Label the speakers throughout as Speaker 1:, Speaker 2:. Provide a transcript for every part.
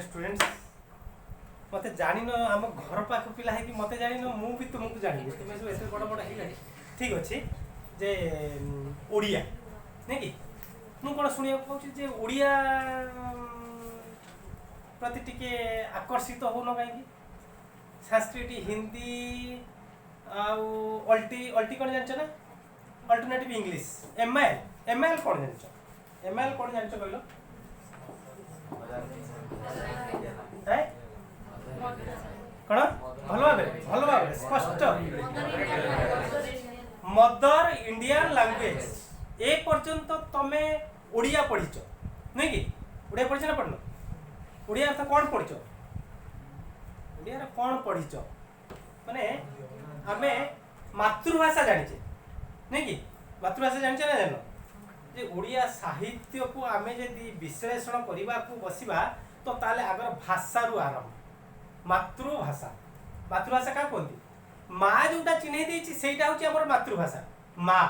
Speaker 1: Students मत जान आम घर पाख पिला है कि मत जान मु भी तुमको जानी तुम सब ऐसे बड़ बड़ है ठीक अच्छे जे ओडिया नहीं कि मु कौन शुणा पाऊँ जे ओडिया प्रति टिके आकर्षित होन कहीं संस्कृत हिंदी अल्टी अल्टी कौन जान ना अल्टरनेटिव इंग्लिश एमआईएल एमआईएल कौन जान एमआईएल कौन जान कहल कौन भल भाव स्पष्ट मदर इंडियन लैंग्वेज ए पर्यंत तमे ओडिया पढ़ीच नहीं कि ओडिया पढ़ी ना पढ़न ओडिया अर्थ कौन पढ़ीच ओडिया कौन पढ़ीच माने आमे मातृभाषा जानिचे नहीं कि मातृभाषा जानिचे ना जान जे ओडिया साहित्य को आमे यदि विश्लेषण करबा को बसिबा तो ताले आगर भाषा रु आरंभ मातृभाषा मातृभाषा क्या कहती माँ जोटा चिन्ह देछि सेटा होछि हमर मातृभाषा माँ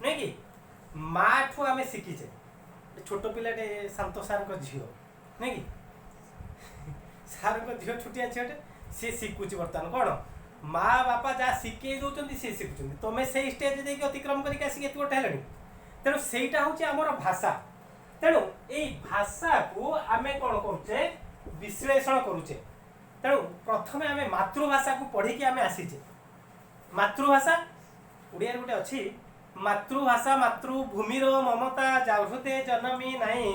Speaker 1: नहीं कि माँ ठू आमे शिखीचे छोट पिलाटे शांत सार को झियो नहीं कि सार को झियो छुटिया झियोटे सी शिखुची बर्तमान कौन माँ बापा जहाँ शिखे दौरान सी शिखुं तुम से स्टेज देके अतिक्रम करके आसिक एत गोटे है तेणु सहीटा हूँ आमर भाषा तेणु यही भाषा को आम कौन करुचे विश्लेषण करुचे तेणु प्रथम आम मातृभाषा को पढ़ी आम आसीचे मातृभाषा ओडिया गोटे अच्छी मातृभाषा मातृभूमिर ममता हृदय जनमी नहीं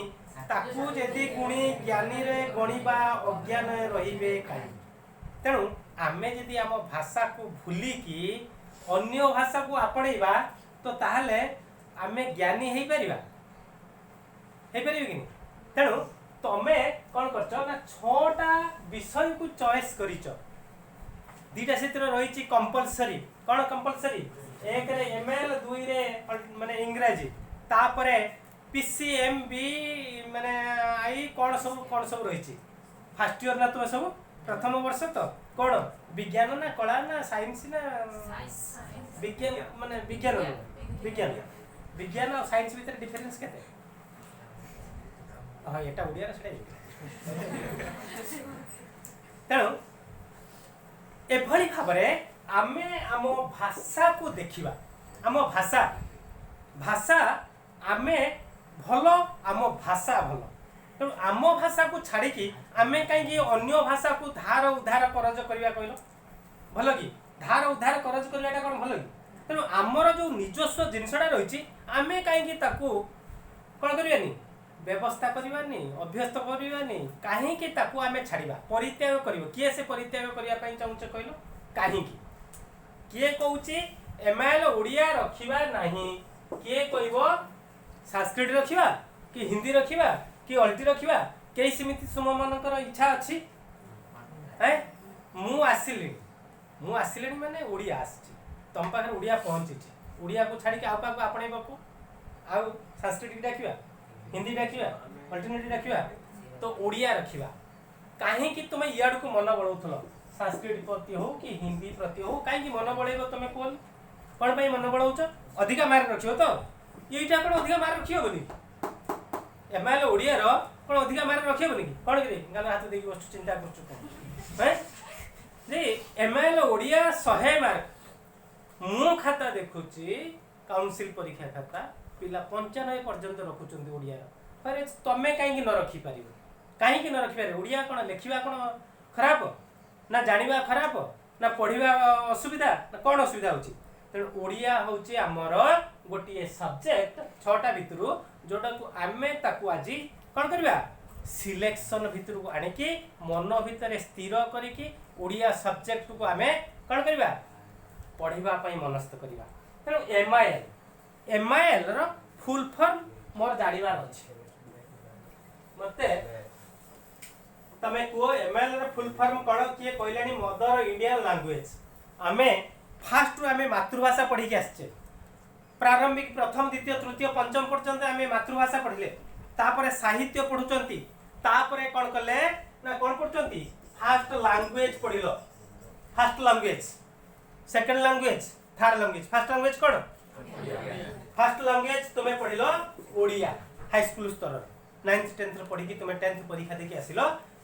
Speaker 1: ताकू यदि गुणी ज्ञानी रे गणिबा अज्ञान रहिबे काई तेणु आमे यदि आम भाषा को भूलिकी अन्य भाषा को आपणेबा तो ताहले आमे ज्ञानी हो पार कि तेणु तमे कौन कर छटा विषय को चॉइस करिच दीटा से रही कंपलसरी कौन कंपलसरी एक रे एमएल दुई रे माने इंग्रजी तापर पीसीएमबी माने आई कौन सब रही फर्स्ट ईयर ना तुम सब प्रथम वर्ष तो कौन विज्ञान ना कला ना साइंस ना विज्ञान माने विज्ञान विज्ञान विज्ञान और साइंस भीतर डिफरेंस केते हाँ एटा ओडिया तेणु एभली भाव आमे आम भाषा को देखिबा आम भाषा भाषा आमे भल आम भाषा भल तेणु आम भाषा को छाड़ी आमे कहीं अन्य भाषा को धार उद्धार करज करवा कहल भल कि धार उद्धार करज करवाटा कौन भल कि तेणु आमर जो निजस्व जिनसटा रही आमे कहीं कौन करवानी व्यवस्था करवानी अभ्यस्त करवानी कहीं आमे छाड़ा परित्याग कर किए से परित्याग करने चाहूचे कहल कहीं किए कौच एमआईएल ओडिया रखा नहीं किए कह संस्कृत रखा कि हिंदी रखा कि अल्टी रखा कई सेमती तुम मनकर इच्छा अच्छी मुझे माने ओडिया आसी तुम पाखे ओडिया पहुँची ओडिया को छाड़ी आउ क्या आपणे को आउ संस्कृत डाकिया हिंदी डाकिया अल्टरनेटिव डाकिया तो ओडिया रखा कहीं तुम इड को मन बढ़ाऊल संस्कृत प्रति हो कि हिंदी प्रति हो कहीं मन बढ़ेब तुम कौन कौन पर मन बढ़ाऊच अधिका मार्क रखियो तो यहीटा कौन अधिका मार्क रखियोनी एमआईएल ओडिया कौन अधिका मार्क रखियोनी कि कौन कि गाल हाथ देकी बस चिंता कर एमआईएल ओडिया 100 मार्क मु खाता देखुची काउंसिल परीक्षा खाता पिला 95 पर्यंत रखुचंदी ओडिया पर तमे कहीं न रखी पारिबो कहीं न रखी पारे ओडिया कोन लेखिबा कोन खराब ना जानिबा खराब ना पढ़िबा असुविधा ना कोन असुविधा होची तेणु ओडिया होची हमर गोटिए सब्जेक्ट 6टा भितरु जोटा को आमे ताकू आजी कोन करबा सिलेक्शन भितरु को आनिकी मन भितर स्थिर करिकी ओडिया सब्जेक्ट को आमे कोन करबा पढ़िबा पई मनस्थ करबा तेणु एमआईएल रो फुल फॉर्म मोर जानिबार अछि मते तमे को एमआईएल रो फुल फॉर्म कोन किए कहलानी मदर इंडियन लैंग्वेज आमे फास्ट आमे मातृभाषा पढ़ी के आछे प्रारंभिक प्रथम द्वितीय तृतीय पंचम पर्यंत आमे मातृभाषा पढ़िले तापरे साहित्य पढुचंती तापरे कोन कले ना कोन पढुचंती फास्ट लैंग्वेज पढ़िलो first language second language third language first language कौन फास्ट लैंग्वेज तुम्हें पढ़िल ओडिया हाई स्कूल स्तर 9th 10th पढ़ी तुम 10th परीक्षा देखी आसिल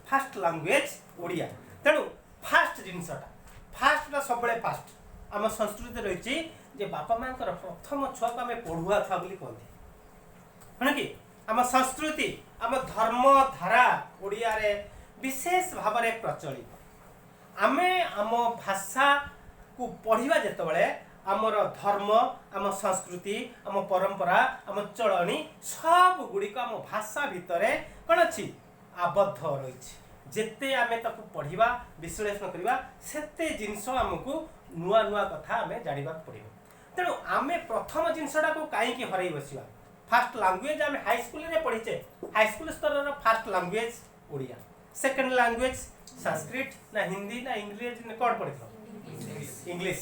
Speaker 1: फास्ट लैंग्वेज ओडिया तेणु फास्ट जिनसटा फास्ट सब फास्ट आम संस्कृति रही जे बापा माँ प्रथम छुआ को आम पढ़ुआ छुआ बोली कहते है कि आम संस्कृति आम धर्म धारा ओडिया रे विशेष भाव में प्रचलित आमे आम भाषा को पढ़िबा जेतबेले आमर धर्म आम संस्कृति आम परंपरा आम चलनी सब गुड़िक आम भाषा भितर कौन अच्छी आबद्ध रही जेते आमे ताकू पढ़िबा विश्लेषण करबा सेते जिनस आमको नुआ नुआ कथा आमे जानिबा पड़िबो तेणु आमे प्रथम जिनसटा को काईकी हरई बसिबा फास्ट लैंग्वेज आमे हाई स्कूल रे पढ़िचे हाई स्कूल स्तर रो first language Odia second language Sanskrit ना हिंदी ना इंग्लिश ने कोड पढ़िथो इंग्लिश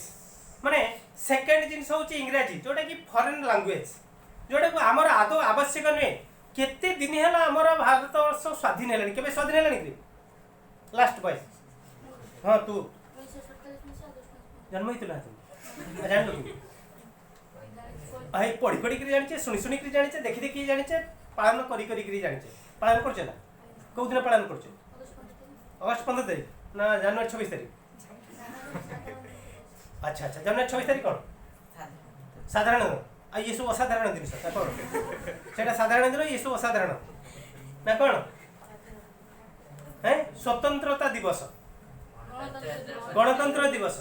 Speaker 1: माने सेकंड जिनस होची इंग्रजी जोटा कि फॉरेन लैंग्वेज जोटा को हमर आदो आवश्यक नै केते दिन हैला हमर भारत वर्ष स्वाधीन हेलानी केबे स्वाधीन हेलानी कि लास्ट बॉयज हां तू जन्म हितला तू जान लो आई पढ़ी पढ़ी करी जानिचे सुनी सुनी करी जानिचे देखि देखि जानिचे पालन करी करी करी जानिचे पालन करछे ना कौ दिन पालन करछे अगस्त 15 तारीख ना जनवरी 26 तारीख अच्छा अच्छा जनवरी 26 तारीख कौन साधारण आ ये सब असाधारण दिन सब कौन सेटा साधारण दिन ये सब असाधारण ना कौन है स्वतंत्रता दिवस गणतंत्र दिवस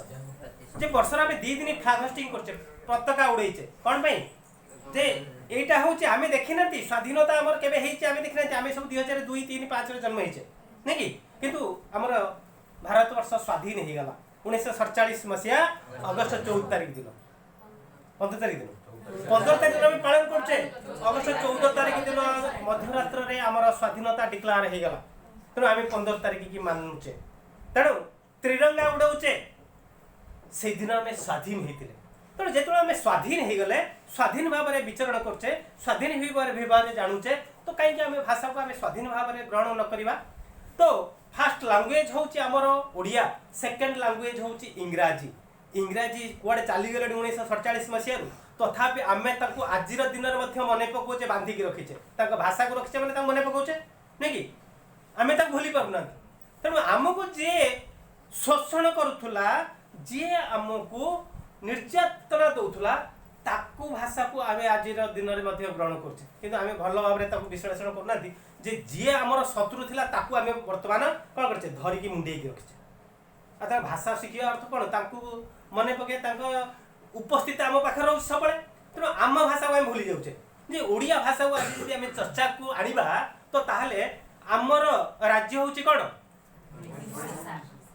Speaker 1: जे वर्ष आम 2 दिन फ्लैग होस्टिंग करछे पताका उड़ाइछे कोन पई जे एटा होचे आमे देखिना स्वाधीनता हमर केबे हेइछे आमे देखिना आमे सब 2002 3 5 रे जन्म हेइछे नै कि किंतु हमर भारत वर्ष स्वाधीन हे गला 1947 मसिया अगस्त 14 तारिख दिन 15 तारिख दिन 15 तारिख दिन पालन करछे अगस्त 14 तारिख दिन मध्यरात्र रे हमर स्वाधीनता डिक्लेयर हे गला तेणु आम 15 तारिख की मानुचे तेणु त्रिरंगा उड़ाऊचे से दिन आम स्वाधीन होते तेणु जो आम स्वाधीन हो गले स्वाधीन भाव में विचरण करचे स्वाधीन भाव जानूचे तो कहीं आम भाषा को आम स्वाधीन भाव में ग्रहण न करवा तो फास्ट लैंग्वेज हूँ आमर ओडिया सेकेंड लैंग्वेज हूँ इंग्राजी इंग्राजी कुआड़े चलीगले 1947 मसीह तथापि आम आज दिन मन पकाचे बांधिकी रखीचे भाषा को रखीचे मैंने मन पकाचे नहीं कि आम भूली पारना तेणु आमको जी शोषण करुला जी आमको निर्यातना दौला ताकू भाषा को आम आज दिन में ग्रहण कर आम भल भाव में विश्लेषण करना जे जी आमर शत्रु थिला ताकू आम बर्तमान कौन कर धरिकी मुंडे रखीचे आ भाषा शिखा अर्थ कौन मन पके उपस्थित आम पाखे रोज सब तेणु आम भाषा को आम भूली जाऊे जे ओडिया भाषा को आज आम चर्चा को आनिबा तो ताहले आमर राज्य हूँ कौन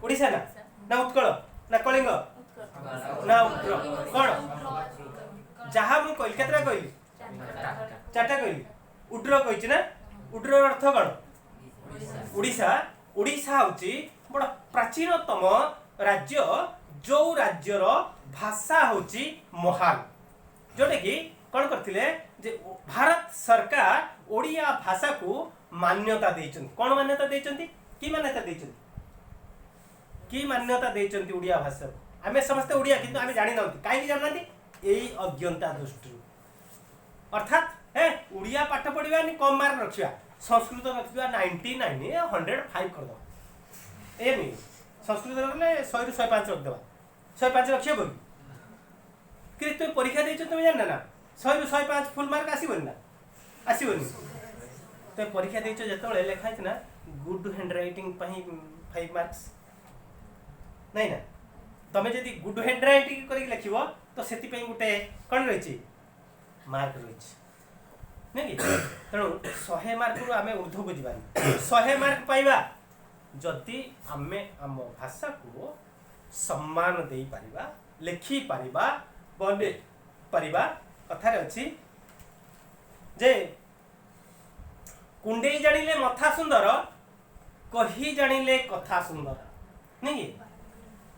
Speaker 1: ओडिशा ना उत्कल ना कलिंग ना उत्तर कौन जहाँ मुझे कहली केतरा कहली 4टा कहली उड्र कही ना उड्र अर्थ कौन ओडिशा ओडिशा हूँ बड़ प्राचीनतम राज्य जो राज्यर भाषा हूँ महान जोटा कि कौन करथिले जे भारत सरकार ओडिया भाषा को मान्यता देइछन कौन मान्यता देइछन की मान्यता देइछन की मान्यता देइछन ओडिया भाषा आमे समस्त ओडिया किंतु आमे जानि नथि काई जाननाथि एई अज्ञता दृष्टि अर्थात हे ओडिया पाठ पढिबा नि कम मार्क रखिबा संस्कृत रखिबा 99 105 कर दो ए नि संस्कृत रखले 100 रु 105 रख देबा 105 रखिबो कि तुम परीक्षा देइछ तुम जानना ना 100 रु 105 फुल मार्क आसीबो ना आसीबो तो परीक्षा देइछ जतबेले लेखाइछ ना गुड हैंड राइटिंग पही 5 मार्क्स नहीं ना तमे जदि गुड हैंड राइटिंग करी लिखिबो तो सेति पई गुटे कोन रहिछि मार्क रहिछि नहीं कि तेणु 100 मार्क रु आमे ऊर्ध्व को जीवानी 100 मार्क पाइबा जदि आमे आम भाषा को सम्मान दे पारिबा लिखि पारिबा बने पारिबा कथारे अछि जे कुंडे जानिले मथा सुंदर कही जानिले कथा सुंदर नहीं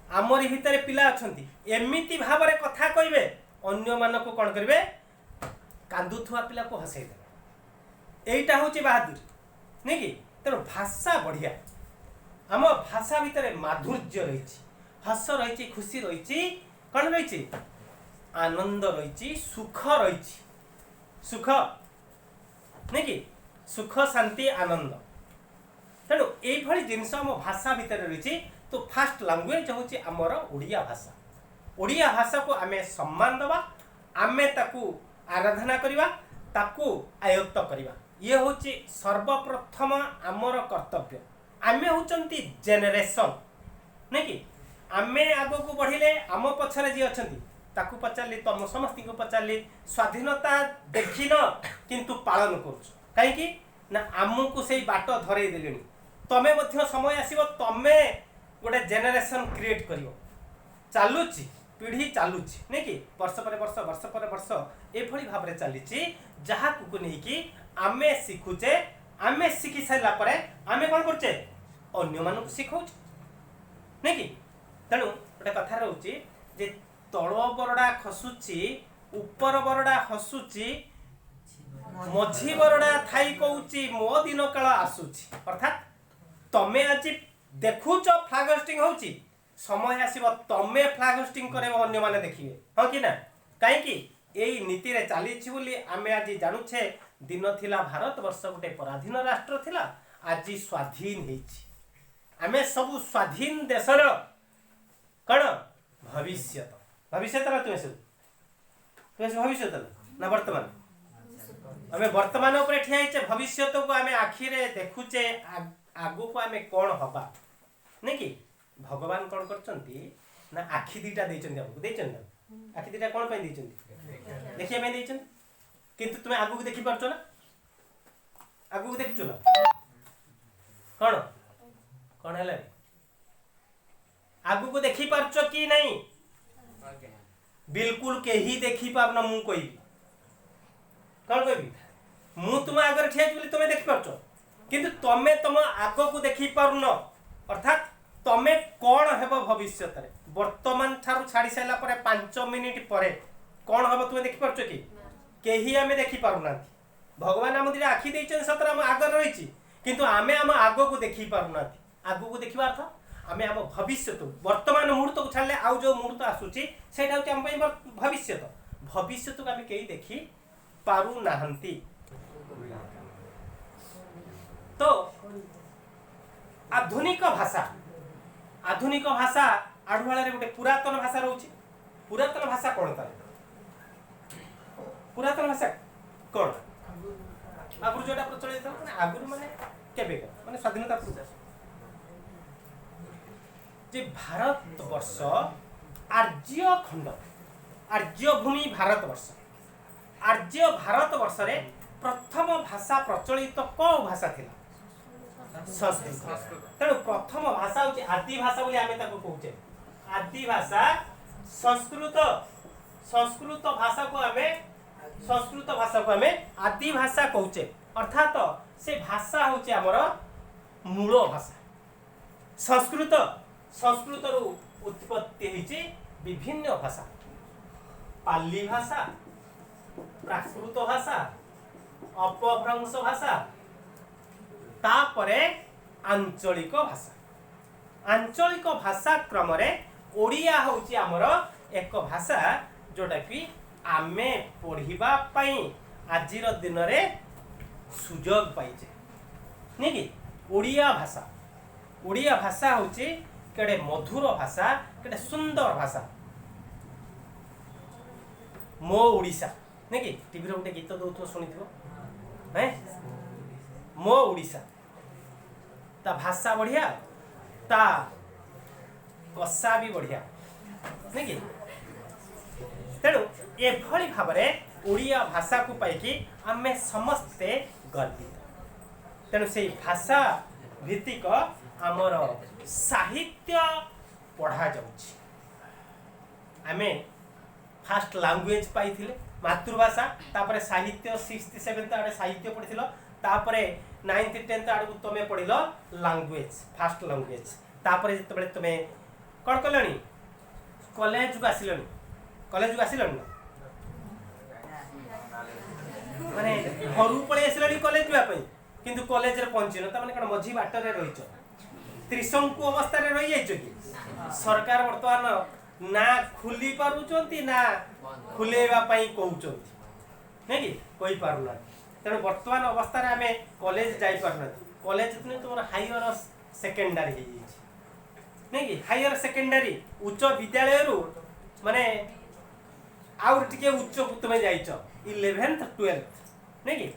Speaker 1: आमरी भितर पिला अछंती एमिति भाव में कथा कहिबे अन्य मान को कौन करिवे कांदुथुआ पिला को हसई देबे एटा होची बहादुर नहीं कि तेणु भाषा बढ़िया आम भाषा भितर माधुर्य रही हस रही खुशी रही कौन रही आनंद रही सुख रही सुख नहीं कि सुख शांति आनंद तेणु ये जिनस आम भाषा भितर रही तो फास्ट लैंग्वेज हूँ आमर ओडिया भाषा ओडिया भाषा को आमे सम्मान दबा आमे ताकू आराधना करिबा ताकू आयत्त करिबा ये हूँ सर्वप्रथम आमर कर्तव्य आमे होचंती जेनेरेशन नहीं कि आमे आगो को बढ़िले आम पछरे जी अछंती ताकू पचारली तुम समस्त को पचारली स्वाधीनता देखिन किंतु पालन करुछ कहीं ना आमको से बाट धरई देले तमे मध्य समय आसीबो तमे गोटे जेनेरेशन क्रिएट करियो चालुची पीढ़ी चालुची नहीं कि वर्ष पर वर्ष एभली भाव में चली जहाँ को लेकिन आमे शिखुचे आमे शिखी सारा पर आमे कौन करचे अन्य मानक शिखाऊचे नहीं कि तेणु गोटे कथा रोचे जे तल बरडा खसुची ऊपर बरडा हसुची मझी बरडा थाई कहूची मो दिन काल आसुची अर्थात तमे आज देखुच फ्लैग होस्टिंग होची समय आसीबो तमे फ्लैग होस्टिंग करेबो अन्य माने देखिबे हां कि ना काहे कि एई नीति रे चाली छि बोली आमे आज जानुछे दिन थिला भारत वर्ष गोटे पराधीन राष्ट्र थिला आज स्वाधीन हेछि आमे सब स्वाधीन देशर कण भविष्य ना तुमे भविष्य ना वर्तमान आमे वर्तमान ऊपर ठिया हेचे भविष्य को आमे आखि रे देखुचे आगु को आमे कोन हबा नहीं कि भगवान कौन करचंती ना आखि दीटा देचंती हमको देचंती आखि दीटा कौन पे देचंती देखिए मैं देचंती किंतु तुम आगु को देखि परछो ना आगु को देखछो ना कौन कौन हैला आगु को देखि परछो कि नहीं बिल्कुल केही देखि पाबना मु कोई कौन कहबी मु तुम आगर ठिया बोली तुम देखि परछो किंतु तमे तुम आगो को देखि पारुन अर्थात तमे कौन हेब भविष्य वर्तमान ठारू छाड़ी सारा पर 5 मिनिट पर कौन हम तुम देखी पार्छ कि कहीं आम देखी पारना भगवान आम दिने आखि देइछन सतर आम आगर रही किंतु आमे आम आग को देखी पारना आग को देखा अर्थ आम आम भविष्य वर्तमान मुहूर्त को छाड़े आउ जो मुहूर्त आसूची से भविष्य भविष्य को आम कहीं देखी पारु नाहंती तो आधुनिक भाषा आढ़ुआल गोटे पुरातन भाषा रोचे पुरातन भाषा कौन तार पुरातन भाषा कौन आगुरी जो प्रचलित आगुरी माने केबे माने स्वाधीनता पूर्व जे भारत वर्ष आर्य खंड आर्य भूमि भारत वर्ष आर्य भारत वर्ष रे प्रथम भाषा प्रचलित कौ भाषा थिला संस्कृत तेणु प्रथम भाषा हूँ आदि भाषा बोली आमे ताको कहूचे आदि भाषा संस्कृत संस्कृत भाषा को आमे आदि भाषा कहूचे अर्थात से भाषा हूँ आमर मूल भाषा संस्कृत संस्कृत रु उत्पत्ति होइछि विभिन्न भाषा पाली भाषा प्राकृत भाषा अपभ्रंश भाषा तापरे आंचलिक भाषा क्रम रे ओडिया होउची हमर एक भाषा जोटा कि आमे पढ़िबा पई आजिर दिन रे सुजोग पाइजे नहीं कि ओडिया भाषा होउची केडे मधुर भाषा केडे सुंदर भाषा मो ओडिशा नहीं कि टीवी रे गोटे गीत दउथो सुनिथिबो हैं मो ओडिशा ता भाषा बढ़िया ता कसा भी बढ़िया नहीं कि तेणु एभली भाव में ओडिया भाषा को पाइकी आमे समस्ते गर्वित तेणु से भाषा भित्तिक आमर साहित्य पढ़ा जाउछि आमे फास्ट लैंग्वेज पाइथिले मातृभाषा तापरे साहित्य 6th 7th आड़े साहित्य पढ़िथिलो तापरे 9th 10th आड़े तमे पढ़िलो लैंग्वेज फास्ट लैंग्वेज तापरे जतबेले तमे कोन कलनी कॉलेज को आसिलनी माने घरु पळे आसिलनी कॉलेज जा पई किंतु कॉलेज रे पहुंचिनो त माने कोन मझी बाट रे रहिचो त्रिशंकु अवस्था रे रहि जाइचो कि सरकार वर्तमान ना खुली पारुचंती ना खुलेबा पई कहउचंती नहीं कि कोई पारुना तेणु वर्तमान अवस्था रे आमे कॉलेज जाई पारुना कॉलेज तुम तुम हायर सेकेंडरी नहीं कि हायर सेकेंडरी उच्च विद्यालय रु माने आउर टिके उच्च तुम जाइछ 11th 12th नहीं कि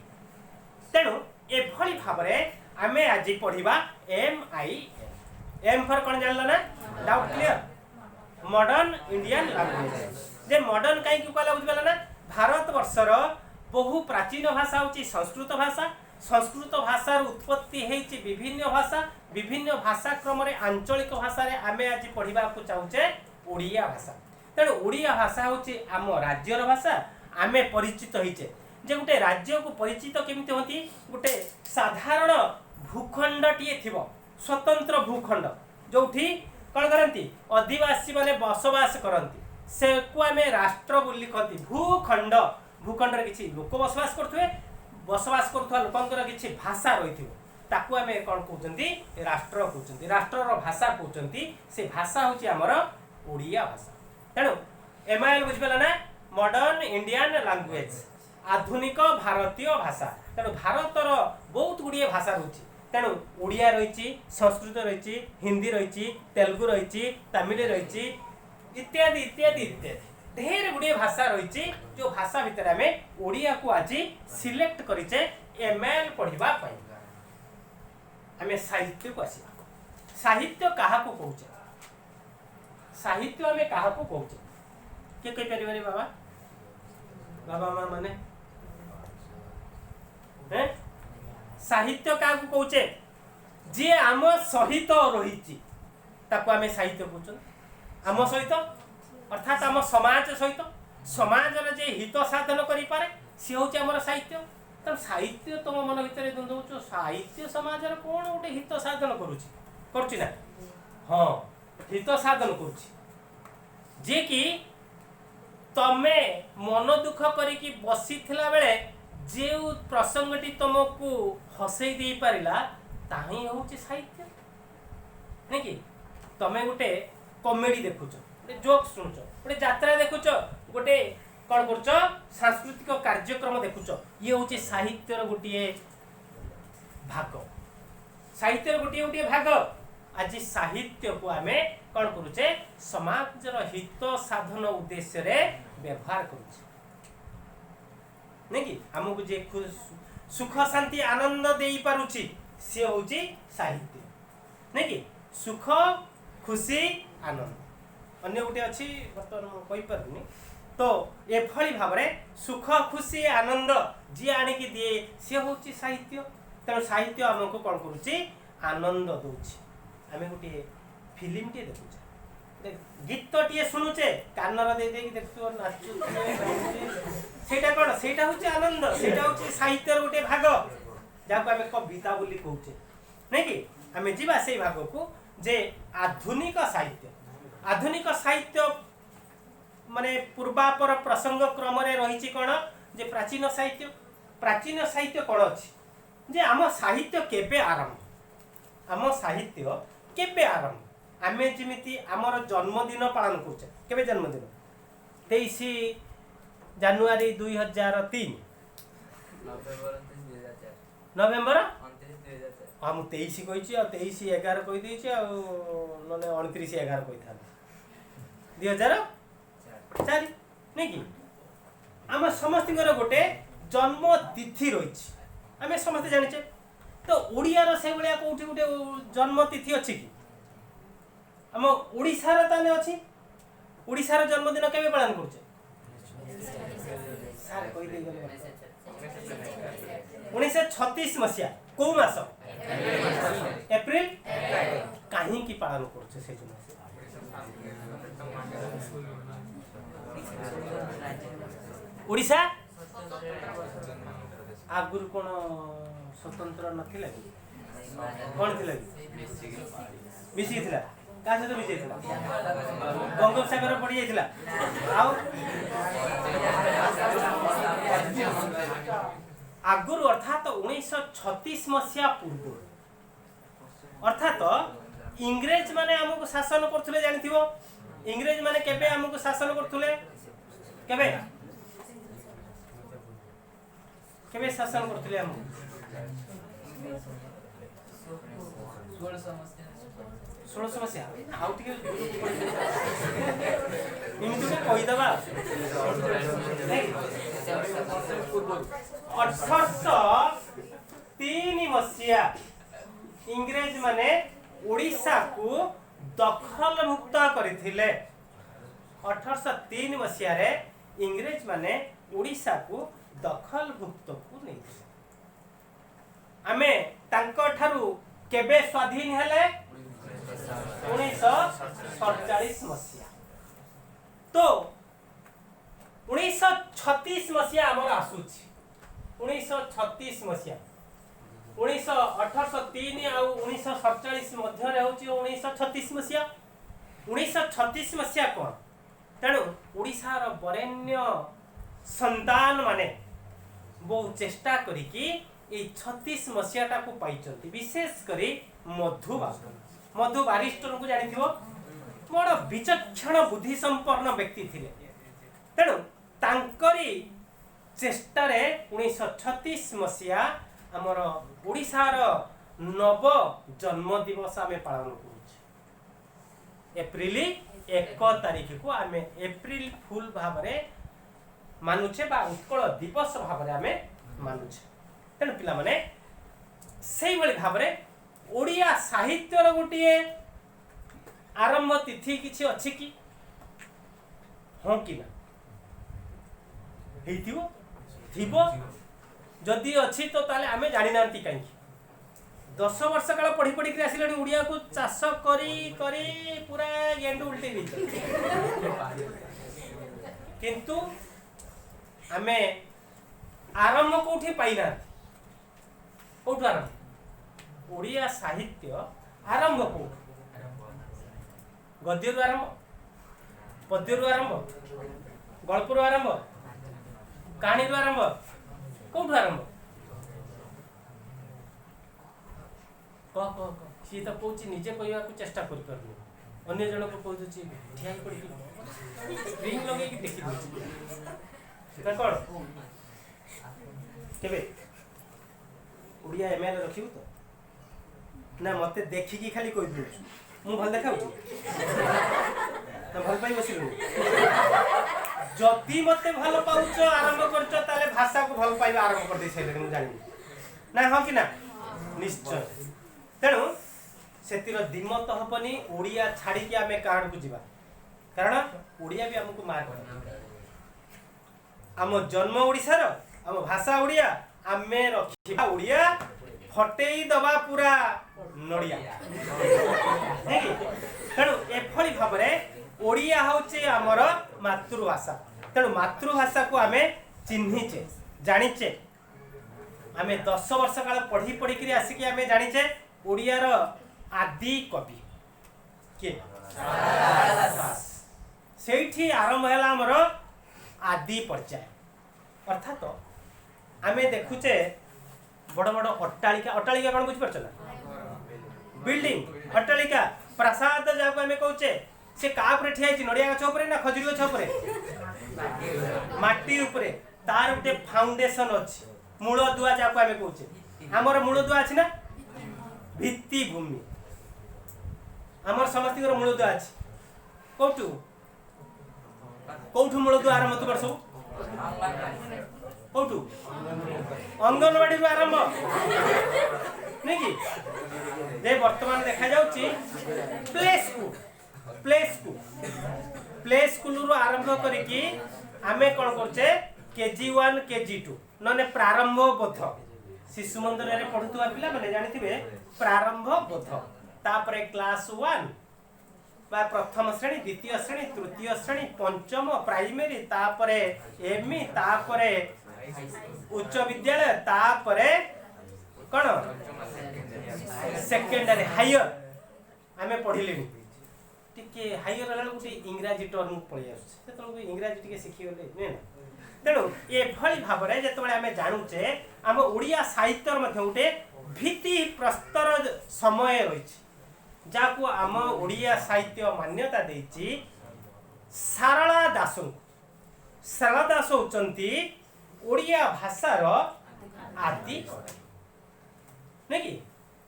Speaker 1: तेणु ए भली भाबरे आमे आज पढ़िबा एम फॉर कौन जानल ना doubt clear modern Indian language जे मॉडर्न काई कि कहला बुझबला ना भारत वर्षर बहु प्राचीन भाषा होची संस्कृत भाषा संस्कृत भाषार उत्पत्ति हेची विभिन्न भाषा क्रम रे आंचलिक भाषा रे आमे आज पढ़िबा को चाहूचे ओडिया भाषा तेणु ओडिया भाषा होची आम राज्यर भाषा आमे परिचित होइचे जे गुटे राज्य को परिचित केमिति होती गुटे साधारण भूखंड टीए थिबो स्वतंत्र भूखंड जोठी कौन करती आदिवासी माने बसवास करती से को आमे राष्ट्र बोली कहती भूखंड भूखंड रे किछि लोक बसवास करथुए बसवास करथुआ लोकंकर किछि भाषा रहिथिबो ताकू आमे कोन कहउचंती राष्ट्र कहउचंती राष्ट्रर भाषा कहउचंती से भाषा होची हमर ओडिया भाषा तेणु एमआईएल बुझबला ना मॉडर्न इंडियन लैंग्वेज आधुनिक भारतीय भाषा तेणु भारतर बहुत गुड़िए भाषा रही तेणु ओडिया रही संस्कृत रही हिंदी रही तेलुगु रही तमिल रही इत्यादि इत्यादि इत्यादि ढेर गुड़िए भाषा रही जो भाषा भितर आम ओडिया को आज सिलेक्ट करिचे एमएल पढ़िबा आम साहित्य को आसिबा साहित्य काहा को कहूचे साहित्य आम काहा को कहूचे के कहि परिबारे बाबा बाबा माँ माने साहित्य क्या कौचे जी आम सहित रही आम साहित्य कहते आम सहित अर्थात आम समाज सहित समाजर जे हित साधन करें सी हूँ आम साहित्य तेणु साहित्य तुम मन भितर दौच साहित्य समाजर कौन गोटे हित साधन करुच्ची ना हाँ हित साधन करुच्ची कि तमे मन दुख करिकी बसी थिला बेले जे प्रसंगटी तुमको हसई दे पारिला ताही होची साहित्य नहीं कि तमे गोटे कॉमेडी देखुच गोटे जोक सुनुच गोटे यात्रा देखुच गोटे कौन कर सांस्कृतिक कार्यक्रम देखुच ये होची साहित्यर गोटे भाग साहित्यर गोटे गोटे भाग आज साहित्य को आमे कौन करुचे समाजर हित साधन उद्देश्य रे व्यवहार करुचे नहीं कि हमको जे सुख शांति आनंद दे पारुची से होची साहित्य नहीं कि सुख खुशी आनंद अन्य गोटे अच्छी बर्तमान कहि पारुनी तो ए भली भाव रे सुख खुशी आनंद जी आनिकी दिए से होची साहित्य तेणु साहित्य हमको कौन करुची आनंद दउची आमे गोटे फिल्म टे देखुचे गीत टे शुणुचे कानर दे दे देखु नाचु सेटा कोन सेटा होची आनंद सेटा होची साहित्यर गोटे भाग जाको आमे कविता बोली कहूचे नहीं कि आमे जीवा से भाग को जे आधुनिक साहित्य माने पूर्वापर प्रसंग क्रम रे रहिची कोन जे प्राचीन साहित्य कोन अछि जे आम साहित्य केबे आरंभ आमे जिमिति आमर जन्मदिन पालन करूचे केबे जन्मदिन 23 जनवरी 2003 नवेम्बर हम 23 कहिछि आ 23 11 कहि दैछि आ नने 29 11 कहि था 2004 नहीं कि आम समस्त गोटे जन्म तिथि रही आम समस्त जानिचे तो ओडियार से भाया कौटी गोटे जन्म तिथि अच्छी कि आम ओडिशार ताने अच्छी ओडिशार जन्मदिन केबे पालन करूचे 1936 मसीहा कौ मास एप्रिल कहीं की पालन करूचे से ओडिशा आगुर कौन स्वतंत्र नथिला कि कौन थिला कि मिसी थिला का से मिसी थिला बंगोपसागर पड़ी जाइथिला आगुर अर्थात 1936 मसीहा पूर्व अर्थात इंग्रेज माने हमको शासन करथुले जानिथिबो इंग्रेज माने केबे हमको शासन करथुले केबे केबे शासन करथिले हम 1600 मसिया आउ टिके इमिति से कहि दबा 1803 मसिया इंग्रेज माने ओडिशा को दखल मुक्त करथिले 1803 मसिया रे इंग्रेज माने ओडिशा को दखल मुक्त को नै आमे तांको ठारू केबे स्वाधीन हेले 1947 मसिया तो 1936 मसिया हमर आसुछि 1936 मसिया 1803 आ 1947 मध्य रे होछि 1936 मसिया 1936 मसिया कोन तेणु ओडिशा रो बरेण्य संतान माने बहु चेष्टा करी कि 36 मसियाटा को पाइचंती विशेष करी मधु बारिस्टर को जानिथिबो बड़ विचक्षण बुद्धि संपन्न व्यक्ति थिले तेणु तांकरी चेष्टा रे 1936 मसिया हमर ओडिशा रो नव जन्म दिवस आमे पालन करूछ एप्रिल 1 तारिख को आमे एप्रिल फुल भाबरे मानुछे बा उत्कल दिवस भाबरे आमे मानुछे तेणु पिला माने सेही बळी भाबरे ओडिया साहित्य रो गुटिए आरंभ तिथि किछि अछि कि हो कि ना हेतिबो थिबो जदि अछि तो ताले आमे जानि नांती काई 10 वर्ष काल पढ़ी पढ़ी के आसिलणी ओडिया को चाष करी करी पूरा गेंडू उल्टे दी किंतु आमे आरंभ कोठी पाइना कोठु आरंभ ओडिया साहित्य आरंभ को गद्य रु आरंभ पद्य रु आरंभ गल्प रु आरंभ कहानी रु आरंभ कोठु आरंभ सी तो कहूँ निजे कहवा चेष्टा कर अन्य जन को कहूँ ठिया पड़ी स्प्रिंग लगे देखी कौन केबे ओडिया एमएल रखिबू तो ना मते देखिकी खाली कहि दउ मु भल देखाउ ना भल पाई बसिलु जति मते भल पाउछ आरंभ करछ ताले भाषा को भल पाइबा आरंभ कर दे छैले मु जानि ना हो कि ना निश्चय तेणु सेतिर दिमत हबनी ओडिया छाड़ी के आमे काड को जीवा कारण ओडिया भी हमको मार कर हम जन्म ओडिसा रो हम भाषा ओडिया आमे रखिबा ओडिया फटेई दबा पूरा नडिया तेणु एफली भाबरे ओडिया होचे हमर मातृभाषा तेणु मातृभाषा को आमे चिन्हिचे जानिचे आमे 10 वर्ष काल पढ़ी पढ़ी करी आसिकी आमे जानिचे ओडिया रो आदि कवि के सेठी आरंभ हैला हमर आदि पर्याय अर्थात आमे देखुचे बड़ बड़ अट्टालिका अट्टालिका कोन बुझ परछ ना बिल्डिंग अट्टालिका प्रासाद जाको आमे कहूचे से का ऊपर ठिया छि नडिया गछ ऊपर ना खजुरी गछ ऊपर माटी ऊपर तार उते फाउंडेशन अछि मूल दुआ जाको आमे कहूचे हमर मूल दुआ अछि ना भित्ति भूमि हमर समस्ती को मूल दुआ अछि कोठु कोठु मूल दुआ आरंभ तो बरसो कोठु अंगनवाड़ी रु आरंभ नहीं कि जे वर्तमान देखा जाउची प्ले स्कूल रु आरंभ करी कि आमे कोन करछे केजी 1 केजी 2 नने प्रारंभ बोध शिशु मंदिर रे पढुतवा पिला माने जानिथिबे प्रारंभ बोध तापरे क्लास 1 बा प्रथम श्रेणी द्वितीय श्रेणी तृतीय श्रेणी पंचम प्राइमरी तापरे एमई तापरे उच्च विद्यालय तापरे कोन सेकेंडरी हायर आमे पढिलेनी टिके हायर रहला गुटे इंग्रजी टर्म पळि आछे सेतलो इंग्रजी टिके सिखि गले ने तेणु ए भली भाबरे जेतबेले आमे जानुचे आम ओडिया साहित्यर मध्ये गुटे भित्ति प्रस्तर समय रहिछि जाको आम ओडिया साहित्य मान्यता देछि सारला दास होचंती ओडिया भाषार आदि नहीं कि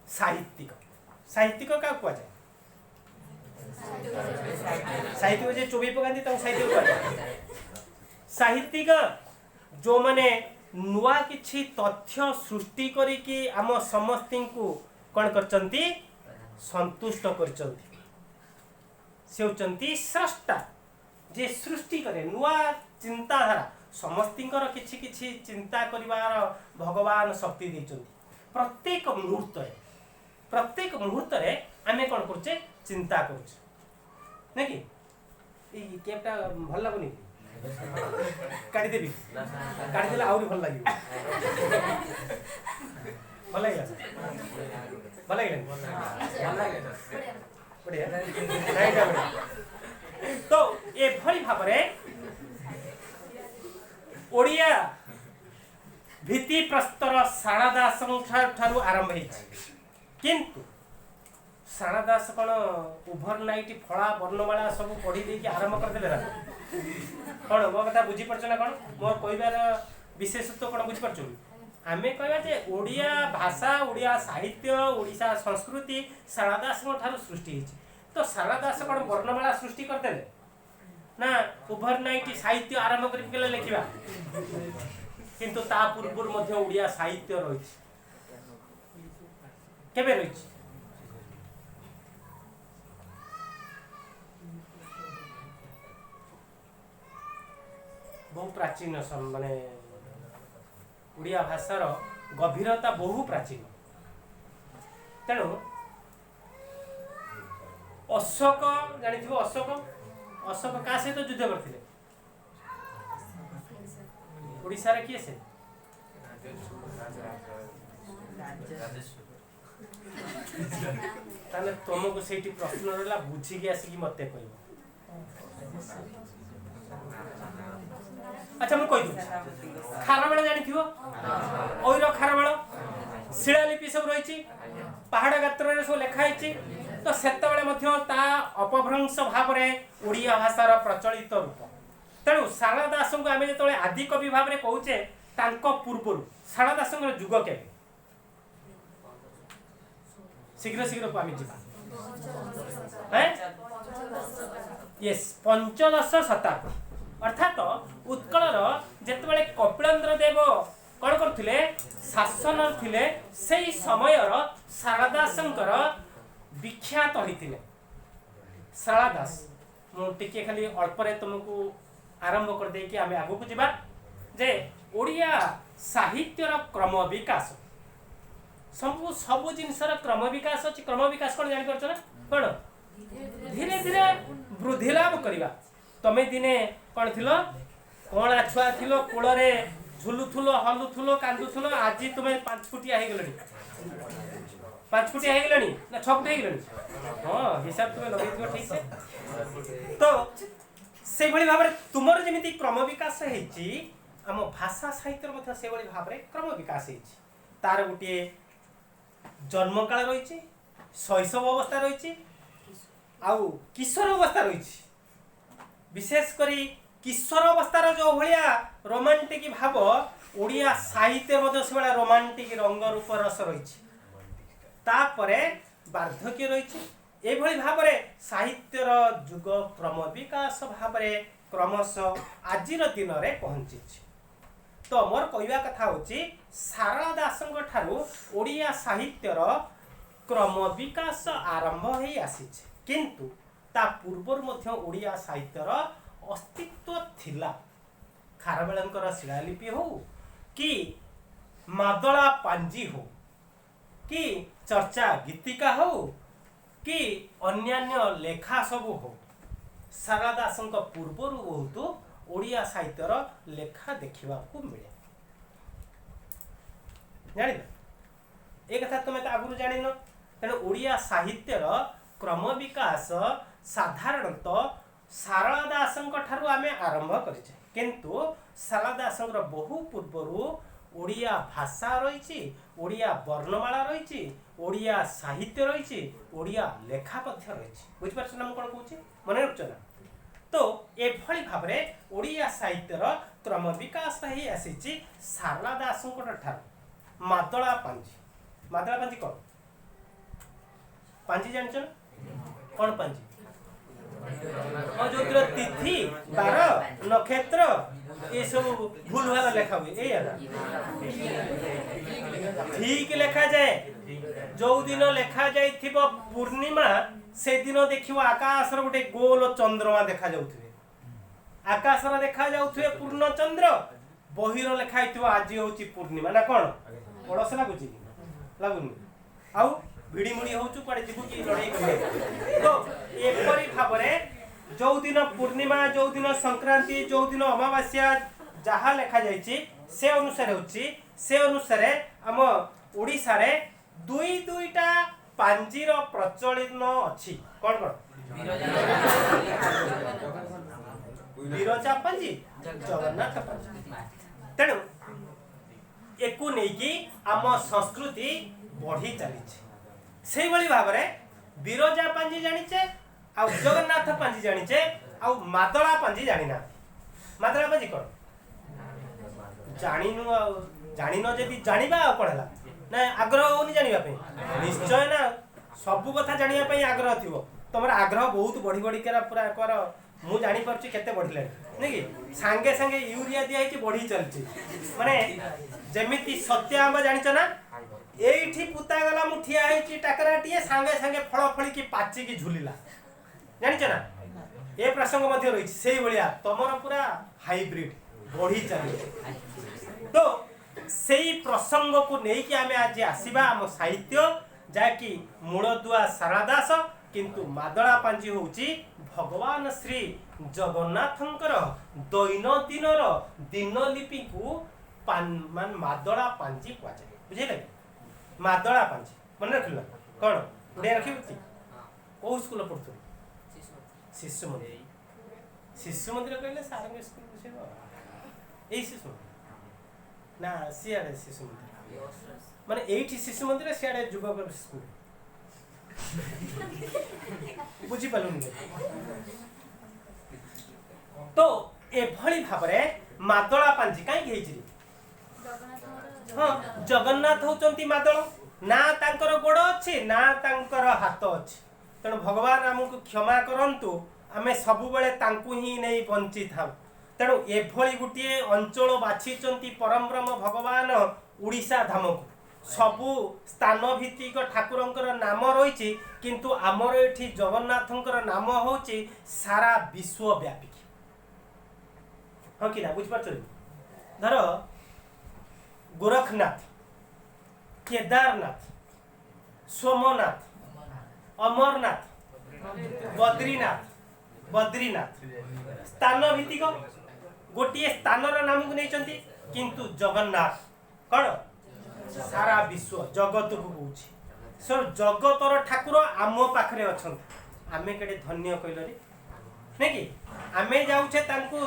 Speaker 1: साहित्यिक साहित्यिक क्या कह जाए साहित्य जे चोबी पकाती साहित्य कह साहित्यिक जो माने नुआ किछि तथ्य सृष्टि करिकी आम समस्ती को कौन करचंती संतुष्ट करचंती से होचंती स्रष्टा जे सृष्टि करे नुआ चिंताधारा समस्तिंकर किछि किछि चिंता करिवार भगवान शक्ति देचंती प्रत्येक मुहूर्त रे आमे कौन करछे चिंता करछे नहीं कि ई केपटा भल लागुनी काटी देबी काटी देला आउरी भल लागियो भल लागला भल लागला बढ़िया नहीं जा बढ़िया तो ए भली भाबरे ओडिया भीति प्रस्तर शारदास ठारू आरंभ होइछि किंतु शारदास कौन ओभरनाइट फला वर्णमाला सब पढ़ी देकी आरंभ करदेले ना कौन मो कथा बुझी पड़छ ना कौन मोर कहबार विशेषत्व कौन बुझी पड़छ आमे कहबा जे ओडिया भाषा ओडिया साहित्य ओडिशा संस्कृति शारदास ठारू सृष्टि होइछि तो शारदास कौन वर्णमाला सृष्टि करदेले ना ओभरनाइट साहित्य आरंभ करके लिखिबा किंतु ता पूर्व मध्य ओडिया साहित्य रहिछि केबे रहिछि बहु प्राचीन माने ओडिया भाषार गभीरता बहु प्राचीन तेणु अशोक जानी अशोक का सहित युद्ध करथिले ओडिसा रे किए से ताले तुमको सेठी प्रश्न रहला बुझी के आसी मते कहबो अच्छा मु कहि दू खारबेल जानि थिबो ओइरो खारबेल शिलालिपि सब रहिछि पहाड़ गात्र रे सब लेखा हिछि तो सेते बेले मध्य ता अपभ्रंश भाव रे ओडिया भाषार प्रचलित रूप तेणु शारदास को आम जो आदि कवि भाव में कहूचे पूर्व शारदास जुग के शीघ्र शीघ्र को आम जा यस पंचदश शताब्दी अर्थात उत्कलर जेतेबेले कपिलेन्द्र देव कौन करथिले शासन थिले सेही समयर शारदासंकर विख्यात होइतिले शारदास मु टिके खाली अल्प रे तुमको आरंभ कर दे कि आमे आगु को जिबा जे ओडिया साहित्यर क्रम विकास सब जिनसर क्रम विकास अछि क्रम विकास कोन जानि परछ ना कोन धीरे धीरे वृद्धि लाभ करिवा तमे दिने कोन थिलो कोला छुआ थिलो कोल रे झुलुथुलो हलुथुलो कांदुथुलो आजि तुमे 5 फुटिया हे गेलनी 5 फुटिया हे गेलनी ना 6 फुटिया हे गेलनी हां हिसाब तुमे लगैथियो ठीक से तो से भली भाबरे तुमर जेमिति क्रम विकास हेछि आम भाषा साहित्य मध्य से भली भाबरे क्रम विकास हेछि तार गुटिए जन्म काल रहिछि शैशव अवस्था रहिछि आउ किशोर अवस्था रहिछि विशेष करी किशोर अवस्थार जो भलिया रोमांटिक भाव ओडिया साहित्य मध्य से भलिया रोमांटिक रंग रूप रस रहिछि तापरे वार्धक्य रहिछि एभली भाबरे साहित्यर जुग क्रम विकास भाबरे क्रमश आजिर दिन रे पहुंची तो मोर कहवा कथा होची शारदा दासंग ठारू ओडिया साहित्यर क्रम विकास आरंभ हे आसीछ किंतु ता पूर्वर मध्य ओडिया साहित्यर अस्तित्व थिला खारबेलंकर शिलालिपि हो कि मादला पांजी हो कि चर्चा गीतिका हो कि अन्यान्य लेखा सब हो शारदा दासंक पूर्वर बहुत ओडिया साहित्यर लेखा देखा मिले जान एक कथा तुम आगु जान तेणु ओडिया साहित्यर क्रम विकास साधारणतः शारदा दासंक ठारू आमे आरंभ करिछे किंतु शारदा दासंकर बहु पूर्वरु ओडिया भाषा रही ओडिया वर्णमाला रही ओडिया साहित्य रही ओडिया लेखा रही बुझिपार ना कौन कौन मन रखुच ना तो एभली भाव ओडिया साहित्यर क्रम विकास ही आसी शारदा दासंक ठारू मादला पांजी। मादला पांजी कौन पांजी जानछ कौन पांजी और जो तिथि बार नक्षत्र ये सब भूल भाल लेखा हुए ये ठीक लेखा जाए जो दिन लेखा जाए पूर्णिमा से दिन देखियो आकाश गोटे गोल चंद्रमा देखा जाउथबे आकाश देखा जाउथबे पूर्ण चंद्र बहिर लेखा हिथिबो आज होची पूर्णिमा ना कोन बड़स लागुची लागुनी आउ भिड़ी मुड़ी होचु पड़े जीवु की लड़ाई करे तो एपरी भाबरे जो दिन पूर्णिमा जो दिन संक्रांति जो दिन अमावास्या जहा लेखा जायछि से अनुसार आम ओडिसा रे दुई दुईटा पांजीर प्रचलन अछि कोन कोन विरजा पांजी जगन्नाथ पांजी तेणु एकु नेकी आम संस्कृति बढ़ी चली से भाव में विरजा पांजी जानिचे आ जगन्नाथ पांजी जानिचे आ मादला पांजी जानिना मादला पांजी कौन जानिनु जानिन जदि जानिबा आ कोन हला ना आग्रह होनी जानिबा पे निश्चय ना सब कथा जानिबा पे आग्रह थिवो तमर आग्रह बहुत बढ़ी बढ़ी केरा पूरा कर मु जानि परछि केते बढ़िले नै कि संगे संगे यूरिया दिया कि बढ़ी चलछि माने जेमिति सत्य आम जानिछ ना एठी पुता गला मु ठिया हेछि टाकराटिए संगे संगे फळ फळी की पाची की झुलिला जानिछ ना ए प्रसंग मध्ये रही सेही बलिया तमर पूरा हाइब्रिड बढ़ी चली तो सेही प्रसंग को नै कि आमे आज आसीबा हम साहित्य जाकी मूलदुआ सारादास किंतु मादला पांजी होची भगवान श्री जगन्नाथंकर दैनंदिन दिनलिपि को मान मादला पांजी कुआ जाय बुझिले मादला पांजी मन रखिल कौन उड़िया रखी कौ स्कूल पढ़ु शिशु मंदिर कहले सारंग स्कूल बुझेब यही शिशु ना सियाड़े शिशु मंदिर माने एठी शिशु मंदिर सियाड़े युवक स्कूल बुझी पालुनी तो एभली भाबरे मादला पांजी काई हेछि हाँ जगन्नाथ होचंती मादल ना तांकर गोड़ अच्छी ना तांकर हाथ अच्छी तेणु भगवान आमको क्षमा करंतु आमे सबु बेले तांकु ही नहीं बंची था तेणु एभली गुटिए अंचल बाछिचंती परम ब्रह्म भगवान उड़ीसा धाम को सबु स्थान भित्तिक ठाकुरंकर नाम रही किंतु आमर एठी जगन्नाथंकर नाम होची सारा विश्वव्यापी हाँ कि ना बुझ पाछ धर गोरखनाथ केदारनाथ सोमनाथ अमरनाथ बद्रीनाथ स्थान भित्तिक गोटे स्थान नाम को नहीं किंतु जगन्नाथ कौन सारा विश्व जगत को कहूँ सो जगतर ठाकुर आम पाखरे अच्छा आमे केडे धन्य कहलरी नहीं कि आमे जाऊचे तांकु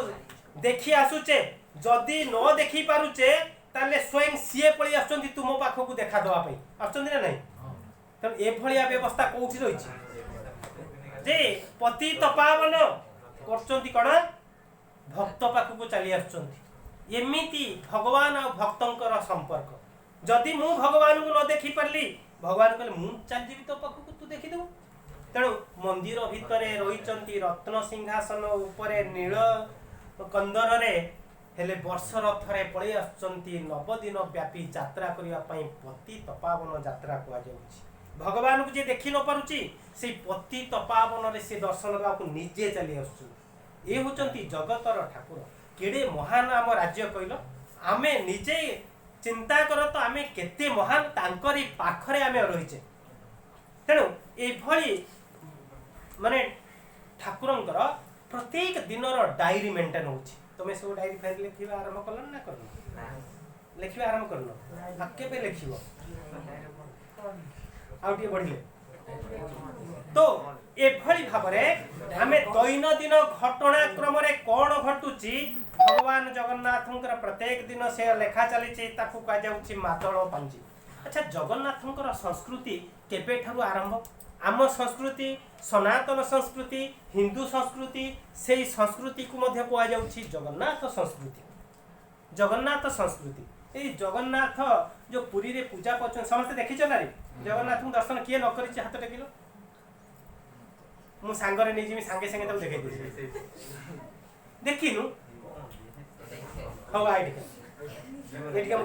Speaker 1: देखि आसुचे जदि न देखि पारुचे ताले स्वयं सीए पळी आछंती तुम पाखकु देखा दवा पई आछंती ना नहीं त ए भलिया व्यवस्था कोठी रहिछि जे पति तपावन करचंती कोन भक्त पाखकु चली आछंती एमिति भगवान और भक्तंकर संपर्क जदि मु भगवान को न देखि परली भगवान कहले मु चल जीवी तो पाखकु तू देखि देबो तेणु मंदिर भितरे रहिचंती रत्न सिंहासन उपरे नील कंदर रे हेले वर्षर थरे पळै आछंती 9 दिन व्यापी यात्रा करिया पई पति तपावन यात्रा कुआ जाउछि भगवान को जे देखि न पारुछि से पति तपावन रे से दर्शन को निजे चली आछुछि ए होचंती जगतर ठाकुर केडे महान आम राज्य कइलो आमे निजे चिंता कर तो आमे केते महान तांकरी पाखरे आमे रहिचे तेणु ए भली माने ठाकुरंकर प्रत्येक दिनर डायरी मेंटेन होछि तमे सब डायरी फाइल लिखिबा आरंभ करन ना करन लिखिबा आरंभ करन आके पे लिखिबो आउटिए बढ़िले तो एभली भाबरे हमें दैनंदिन घटनाक्रम रे कोन घटुची भगवान जगन्नाथंकर प्रत्येक दिन से लेखा चली ताकू कह जाउची मादल पांजी अच्छा जगन्नाथंकर संस्कृति केबे ठारु आरंभ आम संस्कृति सनातन संस्कृति हिंदू संस्कृति से संस्कृति को मध्य कह जाउची जगन्नाथ संस्कृति ये जगन्नाथ जो पुरी रे पूजा कर समस्त देखी ना रे जगन्नाथ को दर्शन किए न करी हाथ टेकिल मु सांगरे नहीं जी सांगे सांगे तक देखे देखिनु हाँ आई ये देखे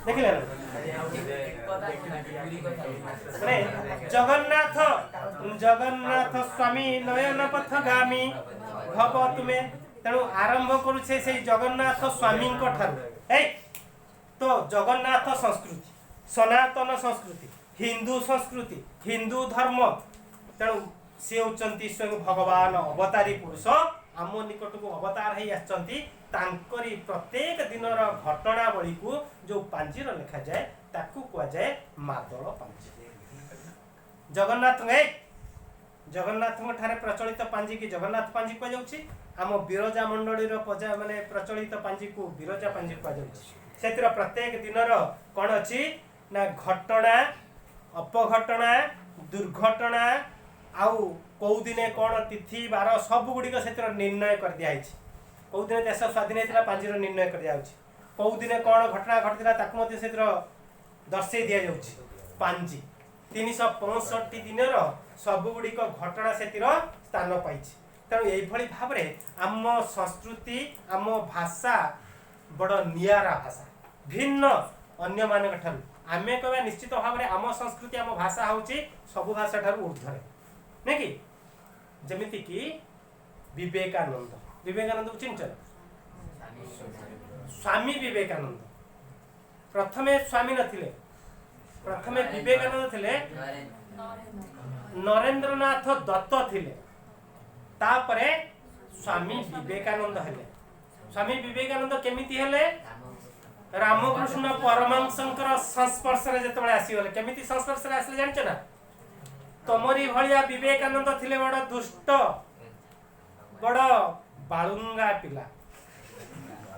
Speaker 1: देखिले जगन्नाथ जगन्नाथ स्वामी नयन पथगामी भव तुमे तेणु आरंभ करुछे से जगन्नाथ स्वामी तो जगन्नाथ संस्कृति सनातन संस्कृति हिंदू संस्कृति हिंदू धर्म तेणु सी होचंती स्वयं भगवान अवतारी पुरुष आम निकट को अवतार है आछंती तांकरी प्रत्येक दिनर घटनावली को जो पांजीर लिखा जाए ताकू कुआ जाए मादल पांजी जगन्नाथ जगन्नाथ ठारे प्रचलित पांजी की जगन्नाथ पांजी कुआ जाउछि आम बिरजा मंडली पजा माने प्रचलित पांजी को बिरजा पांजी कुआ जाउछि सेतिर प्रत्येक दिनर कोन अछि ना घटना अपघटना दुर्घटना आउ कौ दिने कौन तिथि बार सब गुड़िक से निर्णय कर दिया कौ दिन देश स्वाधीन होता पांजीर निर्णय कर दिया कौ दिने कौन घटना घटी से दर्शे दि जाऊँगी पांजी 365 दिन सब गुड़िक घटना से स्थान पाई तेणु यही भाव में आम संस्कृति आम भाषा बड़ नियारा भाषा भिन्न अन्य मान आमे कह निश्चित भाव में आम संस्कृति आम भाषा हूँ सबु भाषा ठार ऊर्ध्वे नहीं कि जमिति कि विवेकानंद को चिंतन स्वामी विवेकानंद प्रथमे स्वामी नथिले प्रथमे विवेकानंद थिले नरेंद्रनाथ दत्त थिले तापरे स्वामी विवेकानंद हेले स्वामी विवेकानंद केमिति हेले रामकृष्ण परमहंसंकर संस्पर्श रे जतबे आसीगले केमिति संस्पर्श रे आसले जानछ ना तमरी भलिया विवेकानंद थिले बड़ दुष्ट बड़ बालुंगा पिला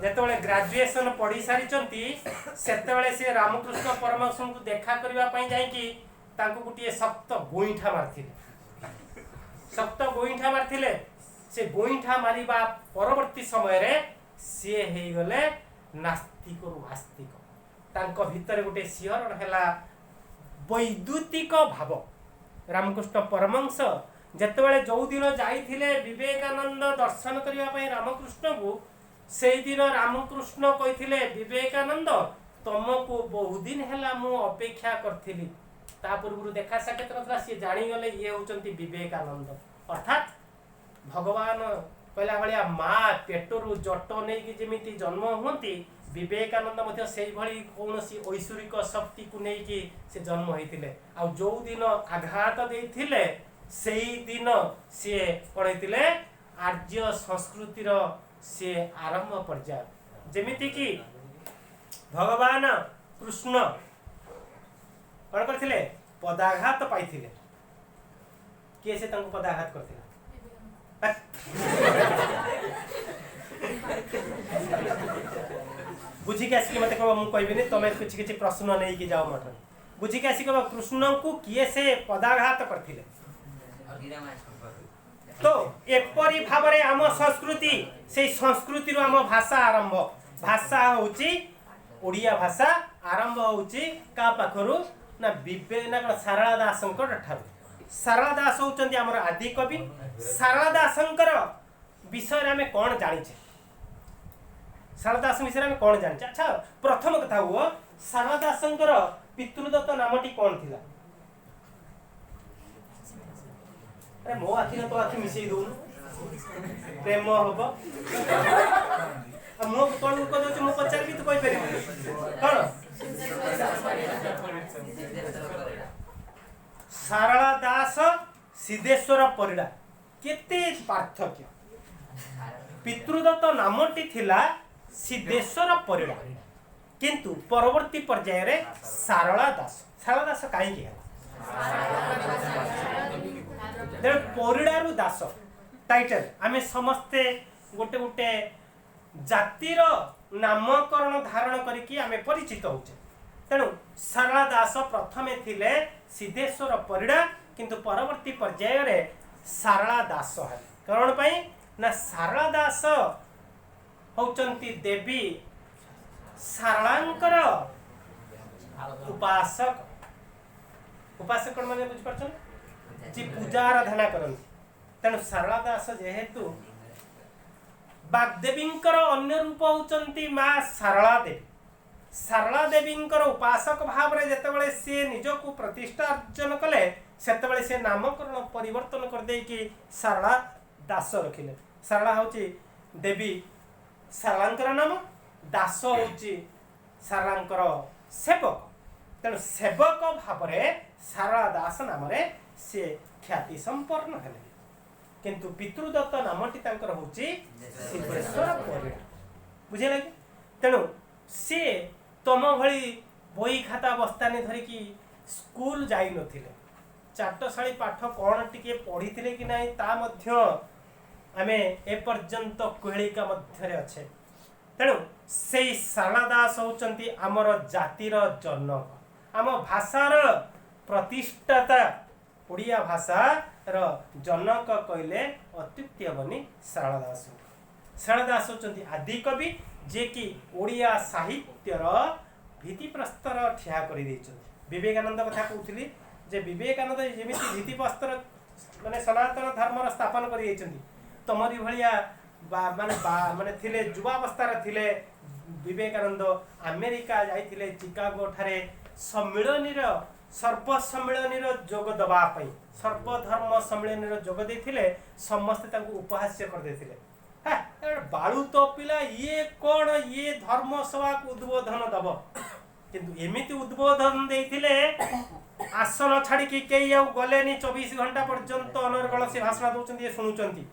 Speaker 1: जेतेबेले ग्रेजुएशन पढ़ी सारी सेतेबेले से रामकृष्ण परमहंस को देखा करबा पई जाई कि तांको गुटिए सख्त गोइठा मारथिले सख्त गोइठा मारथिले से गोइठा मारिबा परवर्ती समय रे से हेई गले नास्तिक रु आस्तिक तांको भितर गुटे सिहरण हैला वैद्युतिक भाव रामकृष्ण परमहंस जेतेबेले जो दिन जाइथिले विवेकानंद दर्शन करबा पई रामकृष्ण को से दिन रामकृष्ण कहिथिले विवेकानंद तुमको बहुत दिन हैला मु अपेक्षा करथिली ता पूर्व देखा साक्षात करथला से जानी गले ये होचंती विवेकानंद अर्थात भगवान कहला भलिया माँ पेटरू जट नहीं कि जेमिति जन्म होती विवेकानंद मध्य सेही भली कौनसी ऐश्वरिक शक्ति को नहीं कि से जन्म होइतिले आ जो दिन आघात देइथिले सेही दिन से कोन होइतिले आर्य संस्कृतिर से आरंभ पर्याय जेमिति कि भगवान कृष्ण कोन करथिले पदाघात पाइथिले के से तंको पदाघात करथिले बुझिक आसिक मत कह मुझे कहबी तुम किसी किसी प्रश्न नहीं कि जाओ मठ बुझिक आसिक कृष्ण को किए से पदाघात करथिले तो एपरी भाव में आम संस्कृति से संस्कृति आम भाषा आरंभ भाषा होची ओडिया भाषा आरंभ होची का पाखरु ना विवेक सारला दासंकर ठारू सारला दास होचंती हमर आदि कवि सारला दासंकर विषय रे हमें कौन जानिछे सारला दास विषय में कौन जानिछे अच्छा प्रथम कथा हुआ सारला दासंकर पितृदत्त नामटी कौन थिला अरे मो आखि तो आखि मिसई दो प्रेम होबो मो कोन को दो मो पचार भी तो कहि परिबो कोन सारला दास सिद्धेश्वर परिडा केते पार्थक्य पितृदत्त नामटी थिला सिद्धेश्वर परिडा किंतु परवर्ती पर्याय रे सारला दास काई कि परिडारु दास टाइटल आमे समस्ते गोटे गोटे जातिर नामकरण धारण करिकी आमे परिचित होचे तेणु सारला दास प्रथमे थिले सिद्धेश्वर परिडा किंतु परवर्ती पर्याय रे सारला दास है कौन पाई ना सारला दास होचंती देवी सारलांकर उपासक उपासक कौन माने बुझ परछन जी पूजा आराधना करନ୍ତି तेणु सारला दास जेहेतु बागदेवींकर अन्य रूप होचंती माँ सारला देवी सारला देवींकर उपासक भाव रे जेतेबेले से निजको प्रतिष्ठा अर्जन कले सेतेबेले से नामकरण परिवर्तन कर दे कि सारला दास रखिले सारला होची देवी सारलांकर नाम दास होची सारलांकर सेवक तेणु सेवक भाव रे सारला दास नाम रे से ख्याति संपन्न हेले किंतु पितृदत्त नामटी तांकर होची सिद्धेश्वर परिडा बुझे लगे तेणु से तम भली बही खाता बस्तानी धरिकी स्कूल जाई नथिले चाटशाली पाठ कौन टिके पढ़ी कि नहीं ता मध्य आमे ए पर्यंत कोहलिका मध्यरे अच्छे तेणु से सारला दास होचंती आमर जातिर जनक आम भाषार प्रतिष्ठाता ओडिया भाषार जनक कहले अत्युक्ति हेबनी सारला दास सारला दास होचंती आदि कवि जे कि ओडिया साहित्यर भित्तिप्रस्तर ठिया कर विवेकानंद कथा कहूली जे विवेकानंद जेमिति भित्तिप्रस्तर माने सनातन धर्म स्थापन कर तमरी भाया माने थिले युवावस्थार थिले विवेकानंद अमेरिका जाइथिले चिकागो ठारे सम्मिलनीर सर्वसम्मिलनीर जोग दबा पई सर्वधर्म सम्मिलनीर जोग देथिले समस्त तांको उपहास्य कर देथिले बाळू तो पिला ये कौन ये धर्म सभा को उद्बोधन दब किंतु एमिति उद्बोधन देथिले आसन छाड़ी कि केई आ गलेनी 24 घंटा पर्यंत अनर्गल से भाषण दउचंती ये सुनुचंती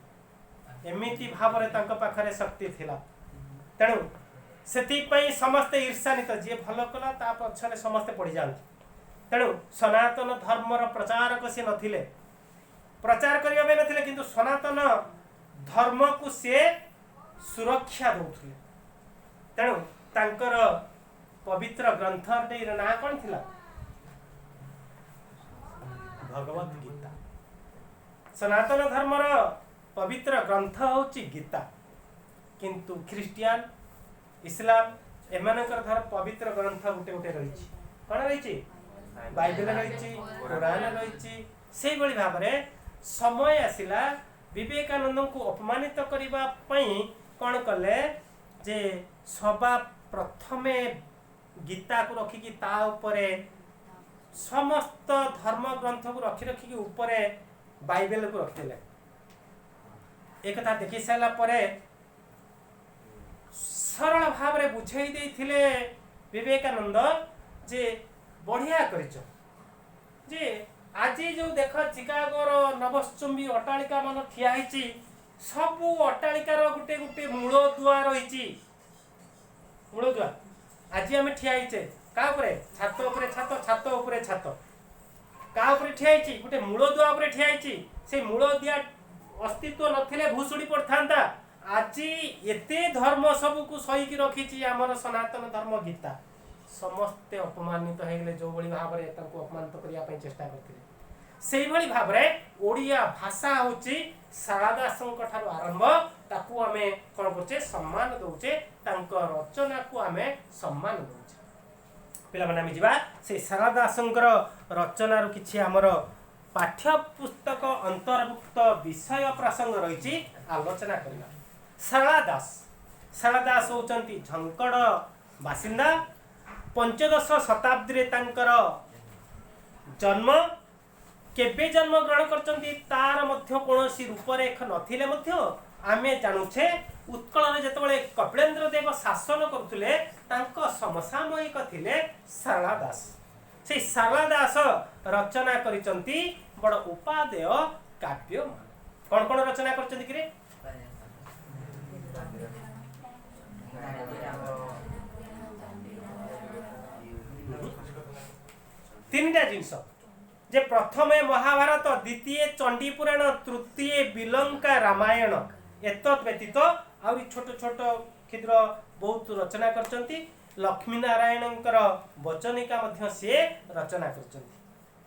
Speaker 1: एमिति भाव रे तांको पाखरे शक्ति थिला तेणु सेति पई समस्त ईर्ष्यान्वित जे भल कला ता पछरे समस्त पड़ी जांती तेणु सनातन धर्मर प्रचारक से नथिले प्रचार करिया बे नथिले किंतु सनातन धर्म को से सुरक्षा दउथले तेणु तांकर पवित्र ग्रंथ ना कौन थिला भगवत गीता सनातन धर्मर पवित्र ग्रंथ होची गीता किंतु ख्रिस्टियान इस्लाम एमानकर धर पवित्र ग्रंथ गुटे गुटे रही कौन रही बाइबल रही कुरान रही से भाव में समय आसिला विवेकानंद को अपमानित करबा पई कौन कले जे सभा प्रथमे गीता को रखिकी ता उपरे समस्त धर्म ग्रंथ को रखी रखिकी उपरे बाइबल को रखिले एक कथा देखि सारा परे सरल भाव रे बुझाई देथिले विवेकानंद जे बढ़िया करिछ जे आज जो देख चिकागोर नवश्चुंबी अट्टालिका मान ठिया होती सबू अट्टालिकार गुटे गुटे मूल दुआ रही मूल दुआ आज आम ठिया होचे क्या छात उपरे छात छात उपरे छात क्या ठिया होची गोटे मूल दुआ उपरे ठिया होची से मूल दिया अस्तित्व नथिले भूसुड़ी पड़ता आज एते धर्म सबू को सहीकि रखी आमर सनातन धर्म गीता समस्ते अपमानित हो गले जो भाई भाव में अपमानित करने चेष्टा करते से भाव में ओडिया भाषा होची सारला दासंक ठारू आरंभ ताकू आमे कोन करछे सम्मान दउछे तांको रचना को आमे सम्मान दउछे पिला माने आमे जिबा से सारला दासंकर रचना रो किछि हमर पाठ्य पुस्तक अंतर्भुक्त विषय प्रसंग रहिछि आलोचना करिबा सारला दास होचंती झंकड़ बासिंदा पंचदश शताब्दी रे तांकर जन्म केबे जन्म ग्रहण करचंती तार मध्य कोनोसी रूपरेख नथिले मध्य आमे जानुछे उत्कल रे जतबेले कपिलेन्द्र देव शासन करथुले तांको समसामयिक थिले सारला दास से सारला दास रचना करिचंती बड़ उपादेय काव्य कोन कोन रचना करचंती कि तीनटा जिनस जे प्रथमे महाभारत द्वितीय चंडीपुराण तृतीय बिलंका रामायण एतत् व्यतीत आउरी छोट छोट क्षुद्र बहुत रचना करचंती लक्ष्मी नारायणंकर वचनिका मध्य से रचना करचंती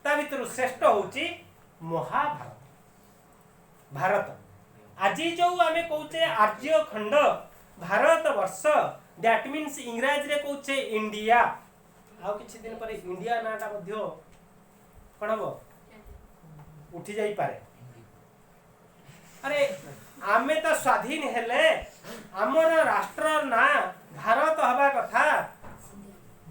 Speaker 1: ता भितर श्रेष्ठ होची महाभारत भारत आज जो आम कौचे आर्य खंड भारत वर्ष दैट मीन्स इंग्राजी रे कौचे इंडिया आउ किछि दिन पर इंडिया नाटा मध्य कौन हम उठी जाई पारे अरे आमे तो स्वाधीन हेले आमर राष्ट्र ना भारत हवा कथा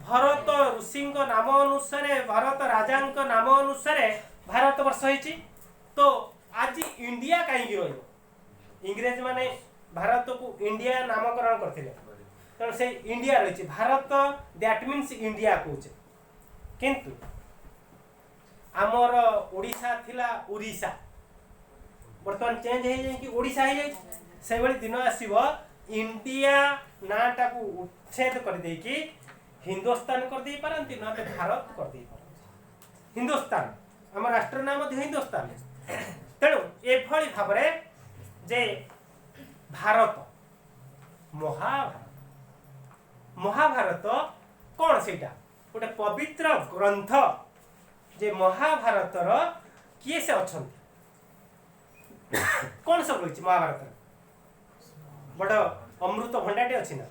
Speaker 1: भरत ऋषि नाम अनुसार भरत राजा नाम अनुसार भारत वर्ष होइछि तो आज इंडिया कहीं रही इंग्रेज माने भारत को इंडिया नामकरण करते तेणु से इंडिया रही भारत दैट मीन्स इंडिया कौचे किंतु आमर ओडिशा थिला उड़ीसा बर्तमान चेंज हो जाए कि ओडिशा हो जाए से भली दिन आसीबो इंडिया नाटा को उच्छेद कर दे कि हिंदुस्तान कर दे पारंती ना भारत कर दे पारंती हिंदुस्तान आम राष्ट्र नाम हिंदुस्तान तेणु एभली भाव जे भारत महाभारत महाभारत कौन से गोटे पवित्र ग्रंथ जे महाभारतर किए से अच्छा कौन सब रही महाभारत बड़ अमृत भंडाटे अच्छी ना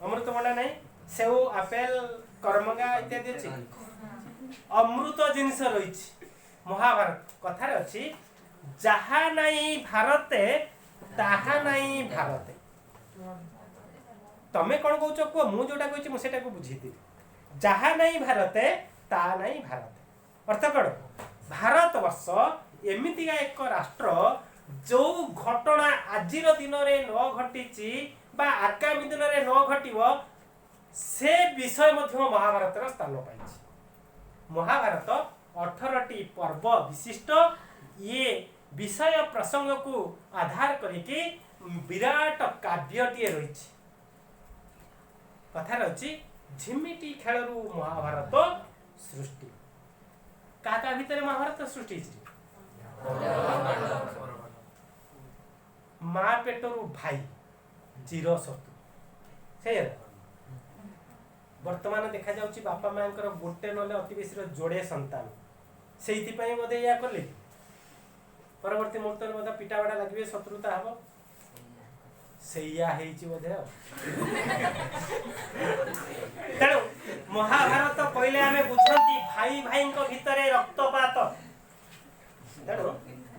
Speaker 1: अमृत भंडा नहीं सेव आपेल करमंगा इत्यादि अच्छी अमृत जिनस रही महाभारत कथार अच्छी जहा नहीं भारते ताहा नहीं भारते तमे कौन कौच कह मु जोटा कही मुझे बुझी जहा नहीं भारते ता नहीं भारते अर्थ कौन भारत वर्ष एमितिका एक राष्ट्र जो घटना आजिर दिन में न घटी बा आगामी दिन में न घटव से विषय महाभारत स्थान पाई महाभारत 18टी पर्व विशिष्ट ये विषय प्रसंग को आधार करके विराट काव्यटीए रही कथार अच्छी झिमिटी खेलू महाभारत सृष्टि क्या भितर महाभारत सृष्टि माँ पेटरू भाई चिर शत्रु से वर्तमान देखा जाउची बापा माँ गोटे ना अति बेसी जोड़े संतान से बोधे या कले परवर्ती मुहूर्त में पिटाबड़ा लगे शत्रुता हम बोधे तेणु महाभारत कहले आमे बुझंती भाई भाई भितर रक्तपात तेणु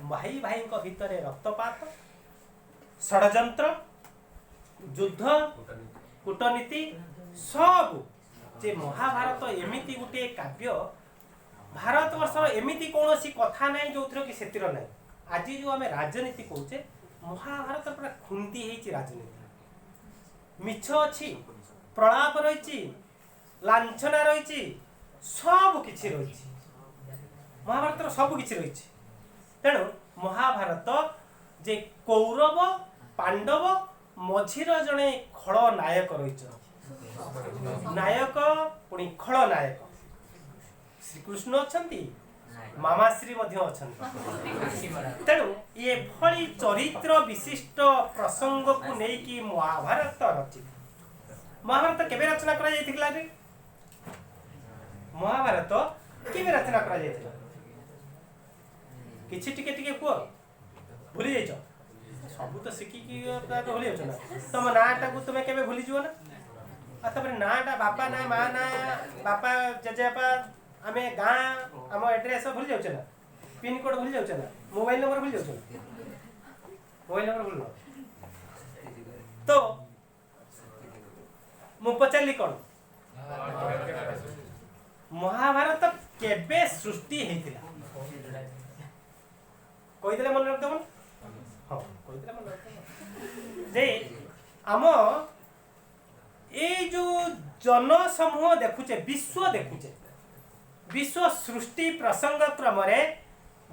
Speaker 1: भाई भाई भितर रक्तपात षड्यंत्र युद्ध कूटनीति सब जे महाभारत एमिति गोटे काव्य भारत वर्ष एमिति कौन कथा ना जो कि से ना आज जो आम राजनीति कौचे महाभारत पूरा खुंदी है राजनीति मिछ अच्छी प्रलाप रही लांछना रही सब किछि रही महाभारत सब किछि रही तेणु महाभारत जे कौरव पांडव मझीर जड़े खल नायक रही नायक पुणी खल नायक श्रीकृष्ण अच्छा मामाश्री तेणु ये भली चरित्र विशिष्ट प्रसंग को लेकिन महाभारत रचित महाभारत केबे रचना करा जायतिला रे महाभारत केबे रचना करा जायतिला किछि टिके टिके को भूली जाइछ सब तो सिकी की भूली जाइछ ना तुम नाटा को तुम केबे भूली जीव ना तब नाटा बापा ना माँ ना बापा जेजेबापा आमे गाँ आम एड्रेस भूली जाऊँ ना पिन कोड भूली जाऊँ ना मोबाइल नंबर भूली जाऊँ मोबाइल नंबर भूल तो मु पचारि कौन महाभारत केबे सृष्टि होता कहीदे मन रखदेव हाँ कहीदे मन रखदेव जे आम ये जो जनसमूह देखुचे विश्व देखुचे विश्व सृष्टि प्रसंग क्रम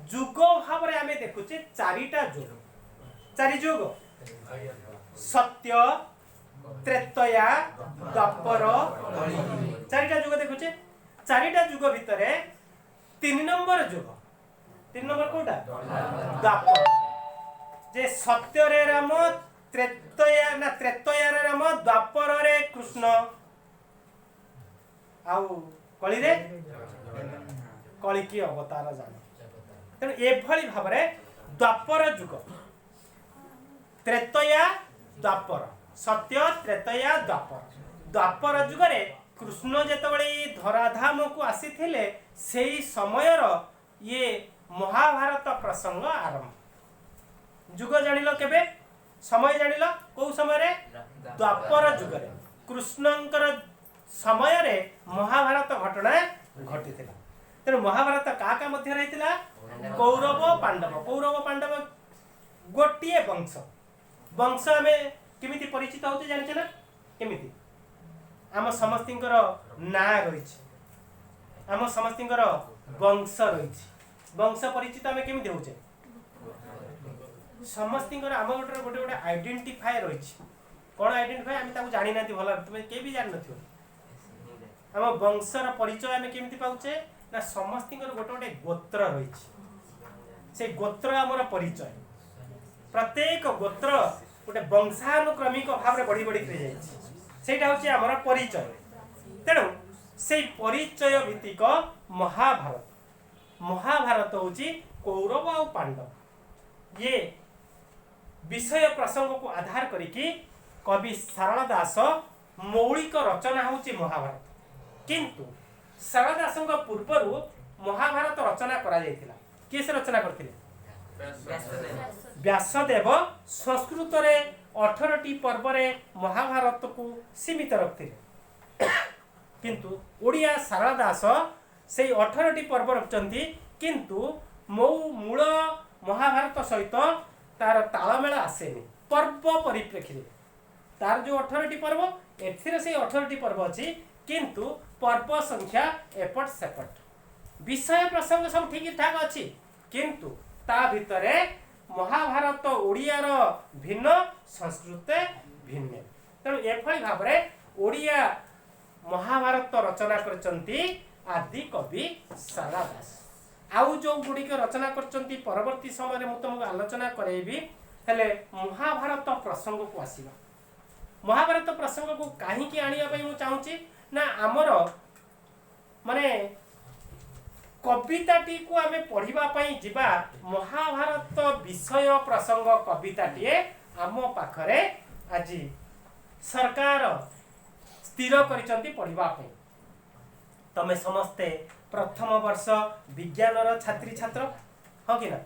Speaker 1: जुग भाव आम देखुचे चारिटा जुग चारि जुग सत्य त्रेतया द्वापर चारिटा जुग देखुचे चारिटा जुग भितर 3 नंबर जुग 3 नंबर कोटा द्वापर जे सत्य रे राम त्रेतया ना त्रेतया रे राम द्वापर रे कृष्ण आउ कली रे कली की अवतार जान तेणु एभली भाव द्वापर युग त्रेतया द्वापर सत्य त्रेतया द्वापर युगरे कृष्ण जेतबळे धराधाम को आसीथिले सेही समयर ये महाभारत प्रसंग आरंभ। युग जानिल केबे समय जानिल को समय रे द्वापर युगरे कृष्णंकर समय रे महाभारत घटना घटिथिला। तेणु महाभारत का मध्य रहिथिला कौरव पांडव गोटिए वंश हमें केमिति परिचित होते जानिछ ना केमिति आम समस्तिंकर ना रही आम समस्तिंकर वंश रही वंश परिचित आम केमिति होचे समस्तिंकर आम गोटे गोटे गोटे आइडेंटिफाई रही कौन आइडेंटिफाई आम ताकू जानी नाती भल तुम के भी जान नथियो आम वंशर परिचय आम केमिति पाउचे ना समस्तिंकर गोटे गोटे गोत्र रही से गोत्र आमर परिचय प्रत्येक गोत्र गोटे वंशानुक्रमिक भाव में बढ़ी बढ़ी सेटा हूँ आमर परिचय। तेणु से परिचय भित्तिक महाभारत हूँ कौरव और पांडव ये विषय प्रसंग को आधार करिकी कवि सारला दास मौलिक रचना हूँ महाभारत किंतु सारला दास पूर्वर महाभारत रचना करा जायतिला किए से रचना करथिले व्यासदेव संस्कृत रे 18टी पर्व रे महाभारत को सीमित रखथिले किंतु ओडिया सारला दास से 18टी पर्व रखचंती किंतु मो मूल महाभारत सहित तार तालमेल आसेनी पर्व परिप्रेक्षी तार जो 18टी पर्व एथिरे से 18टी पर्व अछि किंतु पर्व संख्या एपट सेपट विषय प्रसंग सब ठीक ठाक अछि किंतु ता भितरे महाभारत ओडिया रो भिन्न संस्कृत भिन्न तेणु एभली भाव ओडिया महाभारत रचना करचंती आदि कवि सारला दास आउ जो गुड़िक रचना करचंती परवर्ती समय में तुमको आलोचना करेबी हेले महाभारत प्रसंग को आसीबा महाभारत प्रसंग को कहीं आनिया पई मु चाहूची ना आमर माने कविताटी को आमे पढ़िबा पई जिबा महाभारत विषय प्रसंग कविताटी आम पाखरे आज सरकार स्थिर करिसंती पढ़िबा पई तमे समस्ते प्रथम वर्ष विज्ञानर छात्री छात्र हाँ कि ना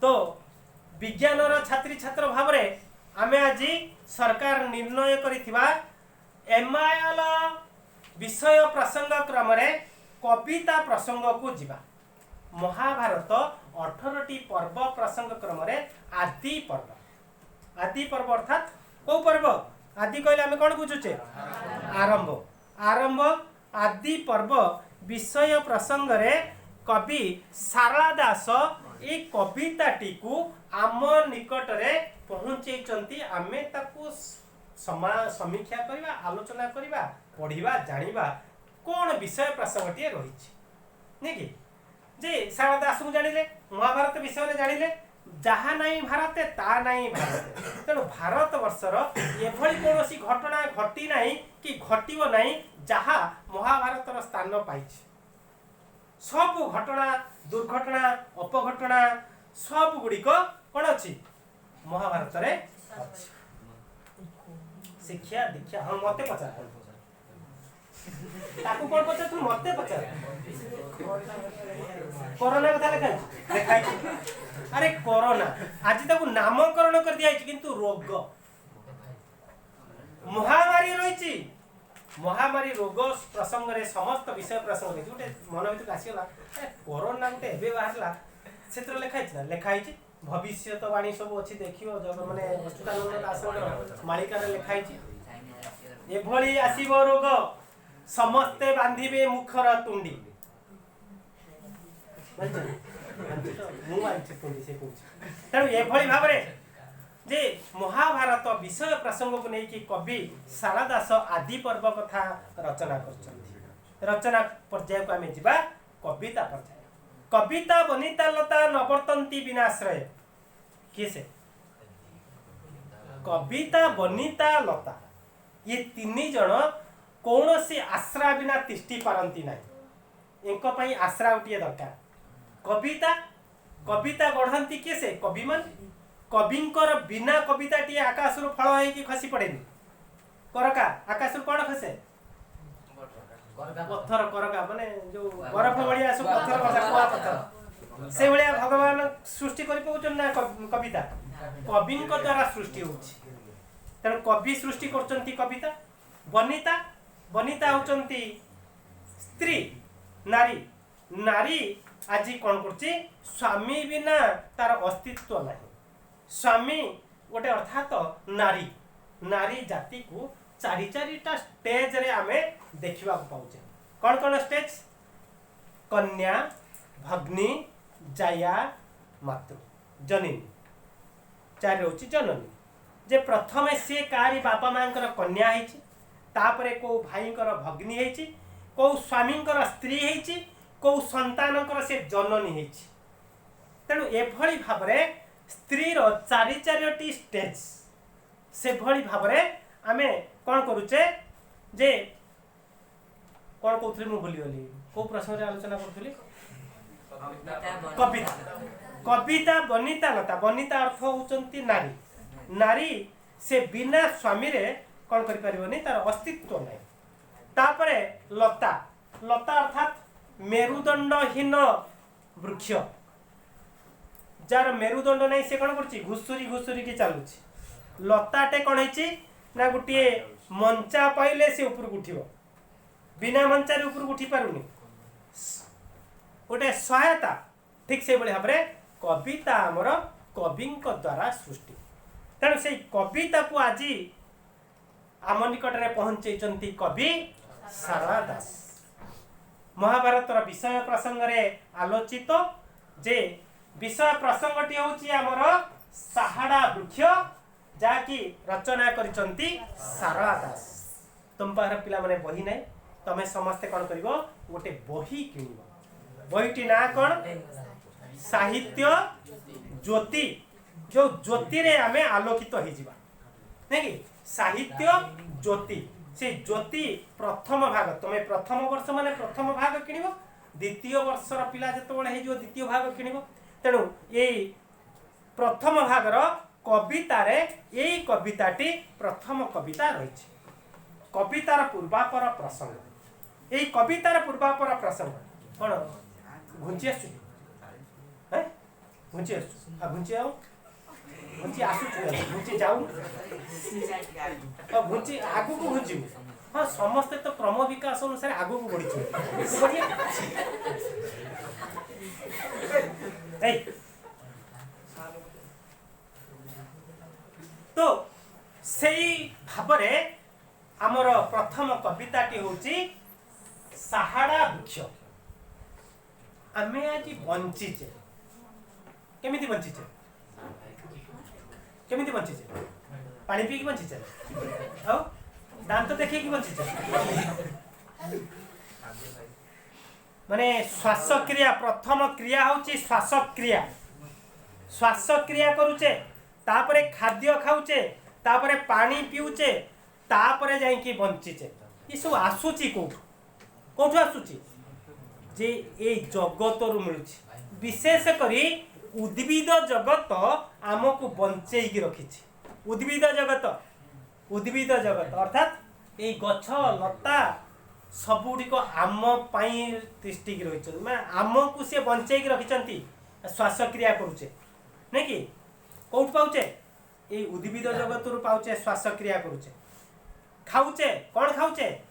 Speaker 1: तो विज्ञानर छात्री छात्र भाव रे आमे आज सरकार निर्णय करिथिबा एमआईएल विषय प्रसंग क्रम रे कविता प्रसंग को जीवा महाभारत 18टी पर्व प्रसंग क्रम रे आदि पर्व अर्थात को पर्व आदि कहले आमे कोन बुझुचे आरंभ आदि पर्व विषय प्रसंग रे कवि सारला दास ए कविताटी को आम निकट रे पहुंचैचंती आमे ताकू समीक्षा करिबा आलोचना करिबा पढ़िबा जानिबा कौन विषय प्रसंगटी रही नहीं कि जे सारला दास को जानिले महाभारत विषय रे जानिले जहा नहीं भारते ता नहीं भारते तेणु भारत वर्षर एभली कौन घटना घटी नहीं कि घटव नहीं जहा महाभारत स्थान पाई सब घटना दुर्घटना अपघटना सब गुड़िक कौन अच्छी महाभारत रे शिक्षा दीक्षा हाँ मत पचार ताकू कौन पचार तू मत पचार कोरोना कथा लिखा अरे कोरोना आज ताकू नामकरण कर दिया किंतु रोग महामारी रही महामारी रोग प्रसंग रे समस्त विषय प्रसंग रे गोटे मन भर आसीगला कोरोना गोटे एबे बाहरला से लिखाई भविष्यवाणी सब अच्छी देखियो जब माने अच्युतानंद दास मालिका लिखाई एभली आसीबो रोग समस्ते बांधिबे मुखर तुंडी तेणु एभली भाव जे महाभारत विषय प्रसंग को लेकिन कवि सारला दास आदि पर्व कथा रचना कर रचना पर्याय को आम जा कविता पर्याय कविता बनिता लता नवर्तंती विनाश्रय किए से कविता बनिता लता ये तीन जन कौन सी आश्रा बिना तिष्टि पारती ना आश्रा गोटे दरकार कविता कविता गढ़ती किए से कवि मान कविंकर बिना कविता टी आकाश रु फल होई खसी पड़ेनी करका आकाश रु कौन खसे पत्थर करका माने जो बरफ भलिया सब पत्थर खसा कुआ पत्थर से भलिया भगवान सृष्टि करि पउछन ना कविता कविंक द्वारा सृष्टि होछि तेणु कवि सृष्टि करचंती कविता बनिता बनिता होचंती स्त्री नारी नारी आज कौन करछि स्वामी बिना तार अस्तित्व नहीं स्वामी गोटे अर्थात नारी नारी जाति को चारि चारिटा स्टेज रे आमे देखिबा पाउछे कौन स्टेज कन्या भग्नी जया मातृ जननी चारि होछि जननी जे प्रथमे से कारी बापा मांकर कन्या हेछि तापरे को भाईकर भग्नी हेछि को स्वामीकर स्त्री हेछि को संतानकर से जननी हेछि तेणु एभली भाबरे स्त्री रो चारि चारिटी स्टेज से भली भाबरे आमे कोन करूचे जे कोन कहथली मु भूली गली को प्रश्न रे आलोचना करथली कविता कविता बनिता लता बनिता अर्थ होचंती नारी नारी से बिना स्वामी रे कोन करि परिबनी तार अस्तित्व नै तापरे लता लता अर्थात मेरुदंडहीन वृक्ष जार मेरुदंड नहीं से कौन कर घुषुरी घुषुरी की चलुची लताटे कौन है ना गोटे मंचा पाइले से ऊपर उठिब बिना मंचारे ऊपर उठी पारुनी गोटे सहायता ठीक से भाव में कविता आमर कवि द्वारा सृष्टि तेणु से कविता को आज आम निकट में पहुंचे कवि सारला दास महाभारत विषय प्रसंग रे आलोचित जे विषय प्रसंगटी होची आमर साहाड़ा वृक्ष जाकि रचना करिसंती सारला दास तुम पार पिला माने बही नै तमे समस्त कोन करिवो गोटे बही किनिवो बहीटी ना कोन साहित्य ज्योति जो ज्योति रे आमे आलोकित हो जिबा नै कि साहित्य ज्योति से ज्योति प्रथम भाग तमे प्रथम वर्ष माने प्रथम भाग किनिवो द्वितीय वर्षर पिला जत बळे हे जो द्वितीय भाग किनिवो तेणु ये प्रथम भागर कवितारे यही कविताटी प्रथम कविता रही कवितार पूर्वापर प्रसंग यही कवितार पूर्वापर प्रसंग कौन घुंची आसु घुंची आसु घुंची आओ घुंची आसु घुंची जाऊ घुंची आगु को घुंची हाँ समस्ते तो क्रम विकास अनुसार आगु को बढ़ी तो सेई भाबरे आमर प्रथम कविताटी होची साहाड़ा वृक्ष आमे आज बंचीचे केमिति बंचीचे केमिति बंचीचे पानी पी की बंचीचे औ दांत देखि की बंचीचे माने श्वासक्रिया प्रथम क्रिया होची श्वासक्रिया श्वासक्रिया करूचे तापरे खाद्य खाऊचे तापरे पानी पीऊचे तापरे जाइकी बंचीचे ये सब आसुची कोठु आसुची जे ए जगत रु मिलुची विशेष करी उद्भिद जगत आमको बंचेई की रखिछि उद्भिद जगत अर्थात ए गछ लता सबुड़िक आम तिष्टि रही मैं आम को सी बंचे रखी श्वासक्रिया करुचे नहीं कि कौट पाचे ये उद्भिद जगत रु पाचे श्वासक्रिया करुचे खाऊचे कौन खाऊचे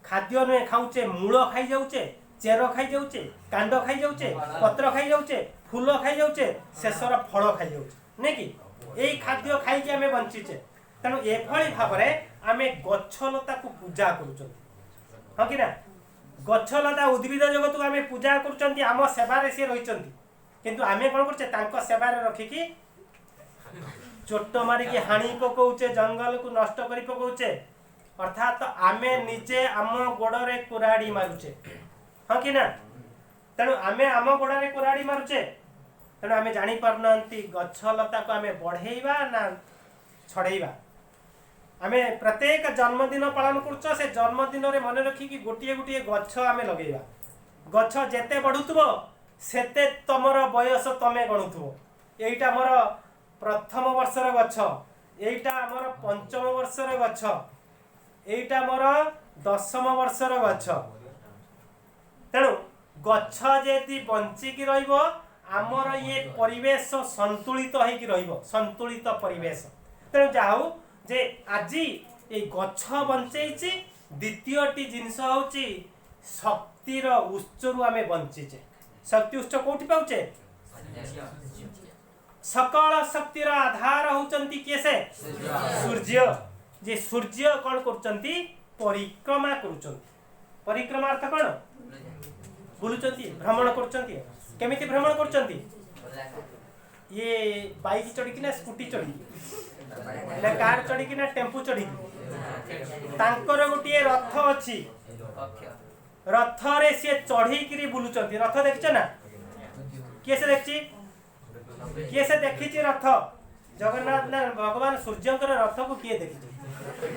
Speaker 1: खाद्य नुहे खाऊचे मूल खाई जाऊचे चेर खाई जाऊचे कांड खाई जाऊचे पत्र खाई जाऊचे फूल खाई जाऊचे शेषर फल खाई जाऊचे नहीं कि यही खाद्य खाई आम बंचीचे तेणु एभली भाव में आम गछलता को पूजा कर हाँ कि ना गछलता उद्भिद जगत को आम पूजा कर आम सेवारे सी रही किंतु आम कौन कर सेवारे रखिकी चोट मारिकी हाणी पकाउचे जंगल को नष्ट कर पकाउचे अर्थात आमे निजे आम गोड़े कुराड़ी मारुचे हाँ कि ना तेणु आमे आम गोड़े कुराड़ी मारुचे तेणु आम जानी पारना गछलता को आम बढ़ेवा ना छड़ेवा आमे प्रत्येक जन्मदिन पालन कर से जन्मदिन रे मन रखिकी गोटे गोटे गछ आमे लगेवा गछ जेते बढ़ुथबो सेते तमर बयस तमे गणुथुओ एइटा मोर प्रथम वर्षर गछ एइटा मोर पंचम वर्षर गछ एइटा मोर दशम वर्षर गछ तेणु गछ जेति बंचिकी रहिबो आमर ये परिवेश संतुलित होइकी रहिबो संतुलित परिवेश तेणु जाऊ जे आजी ए गछ बंचेइची द्वितीयटी जिनस होची शक्तिर उत्सरू आमे बंचीचे शक्ति उत्स कोठी पाउचे सकल शक्तिर आधार होचंती केसे सूर्य जे सूर्य कोन करचंती परिक्रमा करूचंती परिक्रमा अर्थ कोन बुलुचंती भ्रमण करचंती केमिति भ्रमण करचंती ये बाइक चढ़ी कि ना स्कूटी चढ़ी ना कार चढ़ी कि ना टेम्पू चढ़ी तांकर गोटे रथ अछि रथ रे से चढ़ी किरी बुलुचंती रथ देखछ ना किए से देखछि किए से देखिछि रथ जगन्नाथ ना भगवान सूर्यंकर रथ को किए देखिछि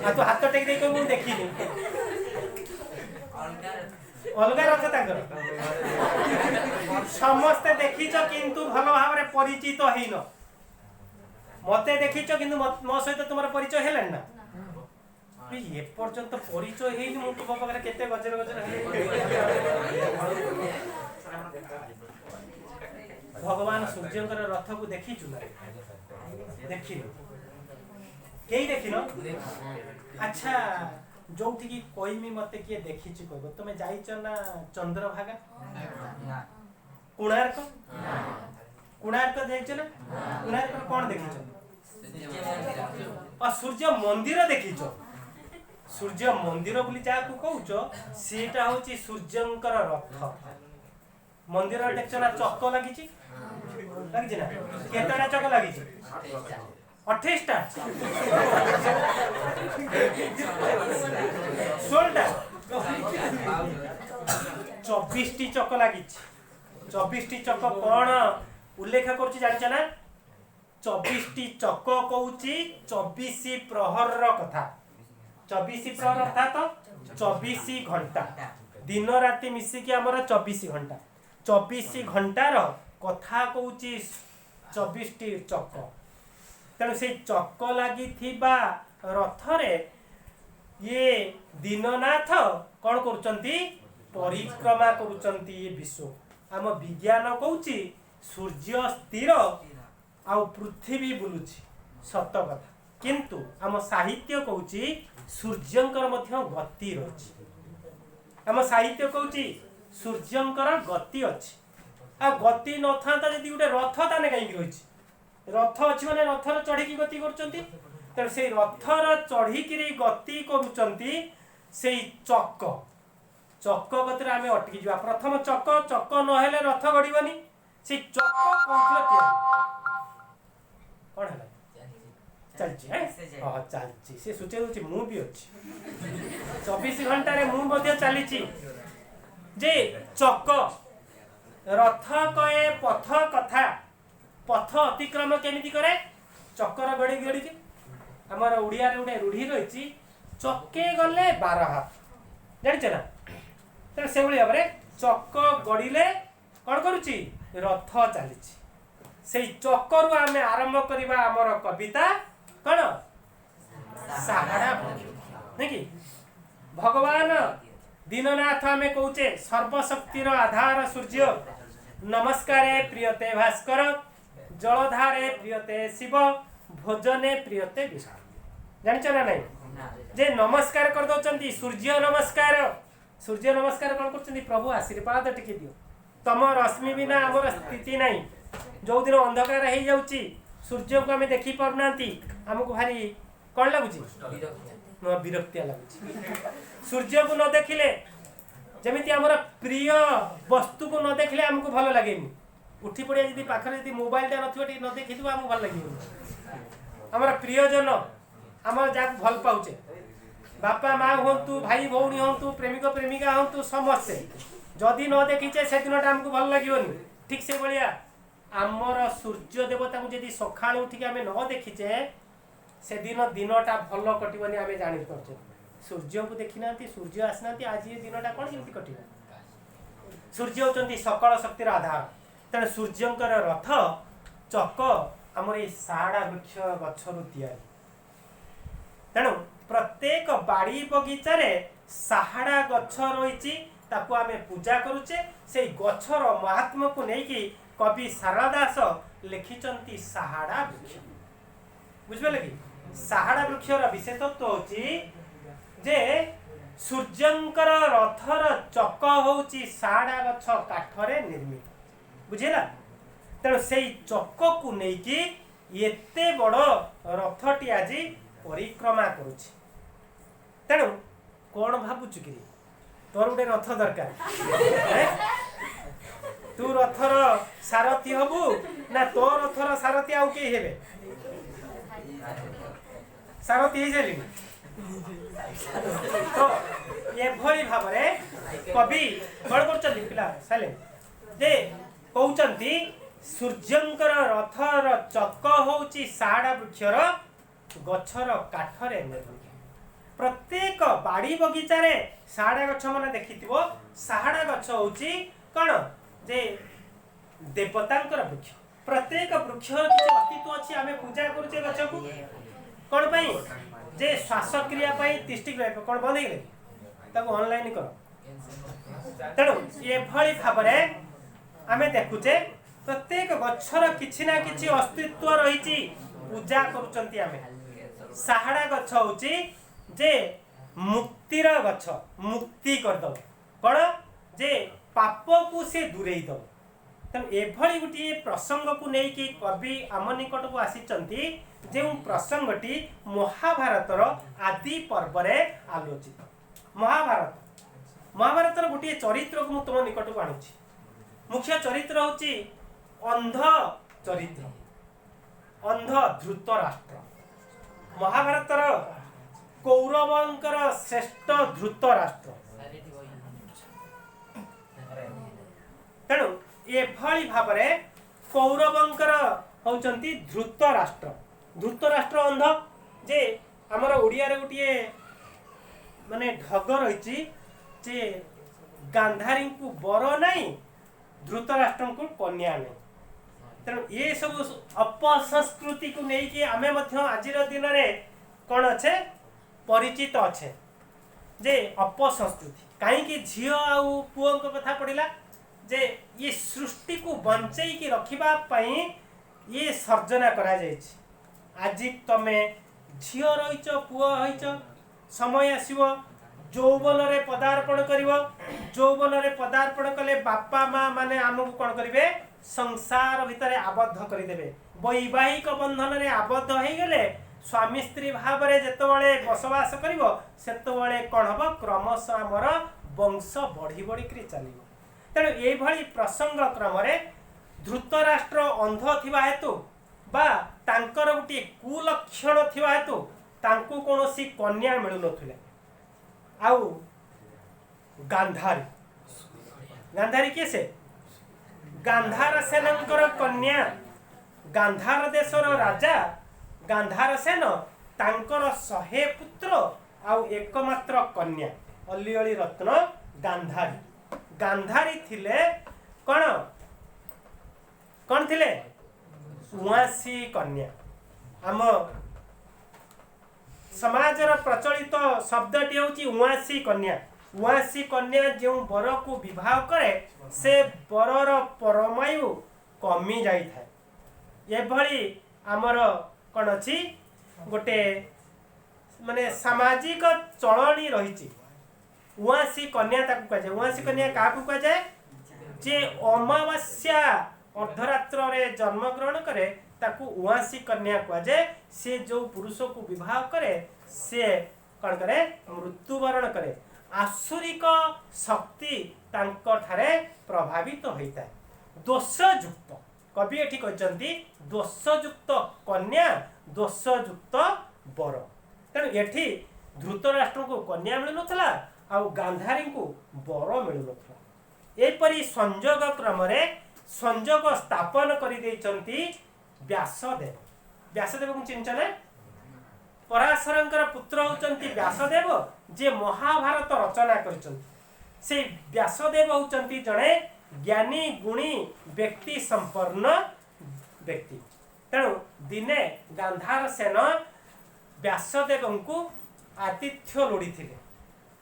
Speaker 1: आ तो हाथ टेक दे को देखिनि अलगा रथ तांकर समस्त देखिछ किंतु भल भाव रे परिचित हेइन मते देखिछ किंतु मो सहित तुमर परिचय हेलन ना ये पर्यंत परिचय हेइन मो तुम पाखरे केते गजर गजर भगवान सूर्यंकर रथ को देखिछु ना देखिनो केही देखिनो अच्छा जोठी की कोइमी मते किए देखिछि कहबो तमे जाइछ ना चंद्रभागा कोणार्क कोणार्क जाइछ ना कोणार्क कोन देखिछ आ सूर्य मंदिर देखिछ सूर्य मंदिर बोली जा को कहउछो सेटा होची सूर्यंकर रथ मंदिर देखछ ना चक्क लागिछि लागिछि ना केतडा चक्क लागिछि 28 टा 16 टा 24 टी चक्क लागिछि 24 टी चक्क कोन उल्लेख करछि जानिछ ना 24 टी चक्क कहउछि 24 प्रहर र कथा 24 प्रहर अर्थात 24 घंटा दिन राति मिसी के हमर 24 घंटा 24 घंटा रो कथा कहउछि 24 टी चक्क तेणु से चक्क लगी थिबा रथ रे ये दीननाथ कौन करुचंती परिक्रमा करुचंती ये विश्व आम विज्ञान कहउछि सूर्य स्थिर आ पृथ्वी बुलुछि सत कथा किंतु आम साहित्य कहउछि सूर्यंकर मध्य गति रछि आम साहित्य कहउछि सूर्यंकर गति अछि आ गति न थांता जदि गुटे रथ ताने काई रहिछि रथ अछि माने रथर चढ़ी की गति करचंती त से रथर चढ़ी की गति करूचंती से चक्क चक्क गतिर आमे अटकी जिवा प्रथम चक्क न हेले रथ गड़ीबनी से चक्क कोथले कोन हैला चलछि हां चलछि से सुचे दोछि मु भी अछि 24 घंटा रे मु मध्ये चलीछि जे चक्क रथ कए पथ कथा पथ अतिक्रम केमिति करे चक्कर गड़ी गड़ी के हमर उड़िया रे उडे रूढ़ी रहिछि चक्के गले 12 हाथ जानिछ ना त से भली हमरे चक्क गड़ीले कोन करूछि रथ चलीछि सेई चक्करु आमे आरंभ करिबा हमर कविता कोन साहारा नै कि भगवान दीननाथ आमे कहूचे सर्वशक्तिर आधार सूर्य नमस्कारे प्रियते भास्कर जलधारे प्रियते शिव भोजने प्रियते विष्णु जानिछ ना नहीं जे नमस्कार कर दउचंती सूर्य नमस्कार कोन करचंती प्रभु आशीर्वाद टिके दियो तम रश्मि बिना हमर स्थिति नहीं जो दिन अंधकार हे जाउची सूर्य को हमें देखि परनांती हमको भारी कोन लागुची न विरक्तिया लागुची सूर्य को न देखिले जेमिति हमर प्रिय वस्तु को न देखिले हमको भलो लागेनी उठी पड़िया यदि पाखरे यदि मोबाइल टा नथिबटी न देखिथबो हमको भल लागियो हमर प्रियजन हमर जा भल पाउचे बापा माँ होंतु भाई भौणी होंतु प्रेमिक प्रेमिका होंतु समस्ते जदि न देखिचे से दिनटा हमको भल लागियोनी ठीक से बलिया आमर सूर्य देवता को यदि सकाळ उठी आमे न देखिचे से दिनटा भल कटिबनी आमे जानि परछे सूर्य को देखिनांती सूर्य आसनांती आज ये दिनटा कोन केमति कटिबो सूर्य होचंती सकल शक्तिर आधार तेणु सूर्यंकर रथ चक आमर ये साड़ा वृक्ष गछरु तैयारी तेणु प्रत्येक बाड़ी बगीचारे साहाड़ा गछ रही ताकू आमे पूजा करुचे से गछर महात्मा को लेकिन कवि सारला दास लिखिचंती साहाड़ा वृक्ष बुझिपारे कि साहाड़ा वृक्षर विशेषत्व होची जे सूर्यंकर रथर चक होची साहाड़ा गछ काठरे निर्मित बुझेला तेणु से चक को लेकिन एते बड़ रथटी आज परिक्रमा करुछि तेणु कौन भावुचु कि तोर गोटे रथ दरकार तू रथर सारथी हबु ना तो रथर सारथी आउ के हेबे सारथी हे जाली तो ये भली भाव कवि कौन कर पिला साले जे कहउचंती सूर्यंकर रथर चक होची साहाड़ा वृक्षर गछर काठरे निर्मित प्रत्येक बाड़ी बगीचार साहाड़ा गछ मैंने देखि साहाड़ा गछ होची कौन जे देवतांकर वृक्ष प्रत्येक वृक्ष किसी अस्तित्व अच्छी आम पूजा करुचे गछ को कौन पाई जे श्वासक्रिया तिष्टिक रह कौन बंद हो ऑनलाइन कर तेणु ये भाव आम देखुचे प्रत्येक गछर किछि ना किछि अस्तित्व रही पूजा करुचंती आमे साहाड़ा गछ होची जे मुक्तिर गछ मुक्ति करदब कौन जे पाप को से दूरे दब तेणु एभली गोटे प्रसंग को लेकिन कवि आम निकट को आसीचंती जो प्रसंगटी महाभारतर आदि पर्व आलोचित महाभारतर गोटे चरित्र को तुम निकट को आणुची मुख्य चरित्र होची अंध चरित्र अंध धृतराष्ट्र महाभारतर कौरवंकर श्रेष्ठ धृतराष्ट्र तेणु एभली भाव कौरवंकर होचंती धृतराष्ट्र अंध जे आमर ओडिया रे गोटे माने ढग रही जे गांधारी को बर नहीं धृतराष्ट्र को कन्या नहीं तेणु ये सब अपसंस्कृति को लेकिन आमे आज दिन में कौन अच्छे परिचित अच्छे जे अपसंस्कृति कहीं झील आउ पुओं कथा पड़ा जे ये सृष्टि को बंचई की रखिबा पई ये सर्जना करा जायछि आज तमे झील रहीच पुओ होइच समय आसीबो यौवन रे पदार्पण करिवो यौवन रे पदार्पण कले बापा माँ माने आमको कौन करिवे संसार भितर आबद्ध करदेवे वैवाहिक बंधन रे आबद्ध हो गले स्वामी स्त्री भाव में जितेबाला बसवास करते कौन हम क्रमश आमर वंश बढ़ी बढ़ी चलो तेणु ये प्रसंग क्रम धृतराष्ट्र अंध थिबा हेतु बा तांकर गोटे कुलक्षण थिबा हेतु तांको कौनसी कन्या मिलु नथिले आउ गांधारी किए से गांधार सेनंकर कन्या गांधार देशर राजा गांधार सेन तांकर 100 पुत्र आउ एकमात्र कन्या अली अली रत्न गांधारी थिले कौन कौन थिले उआसी कन्या आम समाजर प्रचलित शब्दटी होची उआसी कन्या जो बर को विवाह करे से बरर परमायु कमी जाई थाए एभली आमर कौन अच्छी गोटे माने सामाजिक चलनी रही उआसी कन्या कहुए उआसी कन्या क्या कहुए जे अमावास्या अर्धरात्र रे जन्म ग्रहण करे ताकू उआसी कन्या कहुए से जो पुरुष को विवाह करे से कौन करे मृत्युवरण करे आसुरिक शक्ति तांको ठारे प्रभावित होता है दोषयुक्त कवि एठी कहते दोषयुक्त कन्या दोषयुक्त बर तेणु एठी धृतराष्ट्र को कन्या मिलु नथला आउ गांधारी को बर मिलु नथला एपरि संयोग क्रम संयोग स्थापन कर देइचंती व्यासदेव को चिन्हछ ना पराशरंकर पुत्र होचंती व्यासदेव जे महाभारत रचना करचंती से व्यासदेव होचंती जड़े ज्ञानी गुणी व्यक्ति संपन्न व्यक्ति। तेणु दिने गांधार सेन व्यासदेव को आतिथ्य लोड़ी थिले,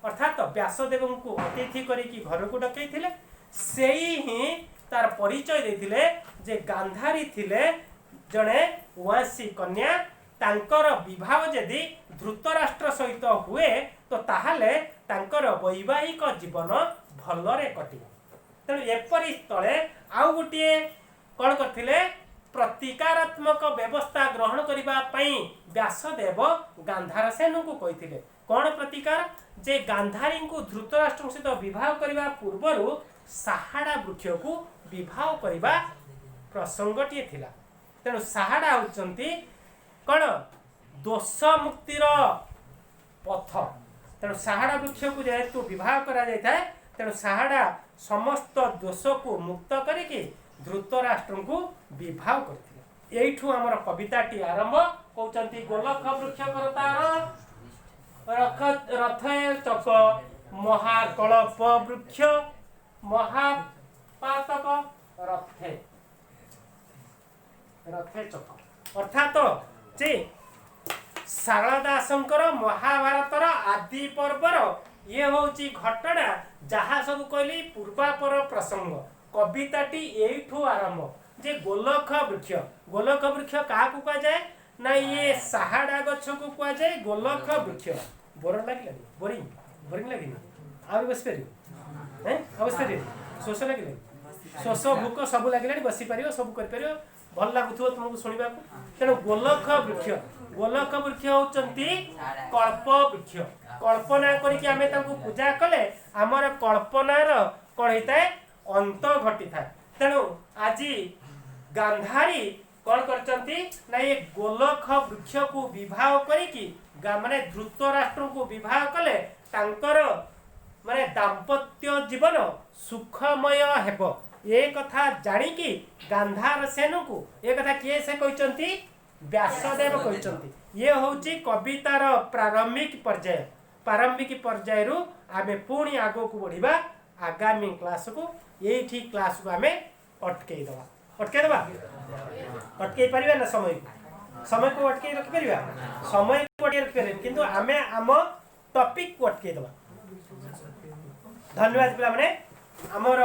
Speaker 1: अर्थात व्यासदेव को अतिथि करिकी घर को डकई थिले। से ही तार परिचय देथिले जे गांधारी थिले जड़े उआसी कन्या, तांकर विवाह यदि धृतराष्ट्र सहित हुए तो ताहाले तांकर वैवाहिक जीवन भलरे कटिब। तेणु एपरी स्थले आउ गोटे कौन करथिले प्रतिकारात्मक व्यवस्था ग्रहण करबा पई व्यासदेव गांधार सेन को कहिथिले। कौन प्रतिकार? जे गांधारी को धृतराष्ट्र सहित विवाह करबा पूर्वरु साहाड़ा वृक्ष को विवाह करबा प्रसंगटी थिला। तेणु साहाड़ा होचंती कौन दोष मुक्तिर पथ। तेणु साहाड़ा वृक्ष को जेहेतु विवाह करा जाय थाए, तेणु साहाड़ा समस्त दोष को मुक्त करिके धृतराष्ट्र को विवाह करथिले। एइठु हमर कविताटी आरंभ। कहउचंती गोलख वृक्ष करतार रथे चक महाकल्प वृक्ष महापातक रथे रथे चक। अर्थात जे शारदा दासंकर महाभारतर आदि पर्वर ये होची घटना जहाँ सब कहली पूर्वापर प्रसंग। कविताटी एठू आरंभ जे गोलख वृक्ष। गोलख वृक्ष क्या कह जाए ना ये साहाड़ा गछ को कह जाए गोलख वृक्ष। बोर लगे बोरिंग बोरिंग लगे आ बस पार बस पार शोष लगे शोष भूक सब लगे बसी पार सब कर भल लगुव तुमको शुणा। तेणु गोलख वृक्ष गोलख वृक्ष होचंती कल्प वृक्ष। कल्पना करके आमे तांको पूजा कले आमर कल्पनार कौन होता है अंत घटी था। तेणु आज गांधारी कौन करचंती ना ये गोलख वृक्ष को विवाह करिकी माने धृतराष्ट्र को विवाह कले तांकर माने दाम्पत्य जीवन सुखमय हेब। ये कथा जानिकी गांधार सेन को ये कथा किए से कहचंती व्यासदेव कहचंती। ये होची कवितार प्रारंभिक पर्याय रु आमे पुणी आगो को बढ़िबा। आगामी क्लास को यही क्लास को आमे अटकई परिबा ना समय को अटकई रखि परिबा समय को अटकई रखि परिबा किंतु आमे आम टॉपिक को अटकई दबा। धन्यवाद पिला माने हमर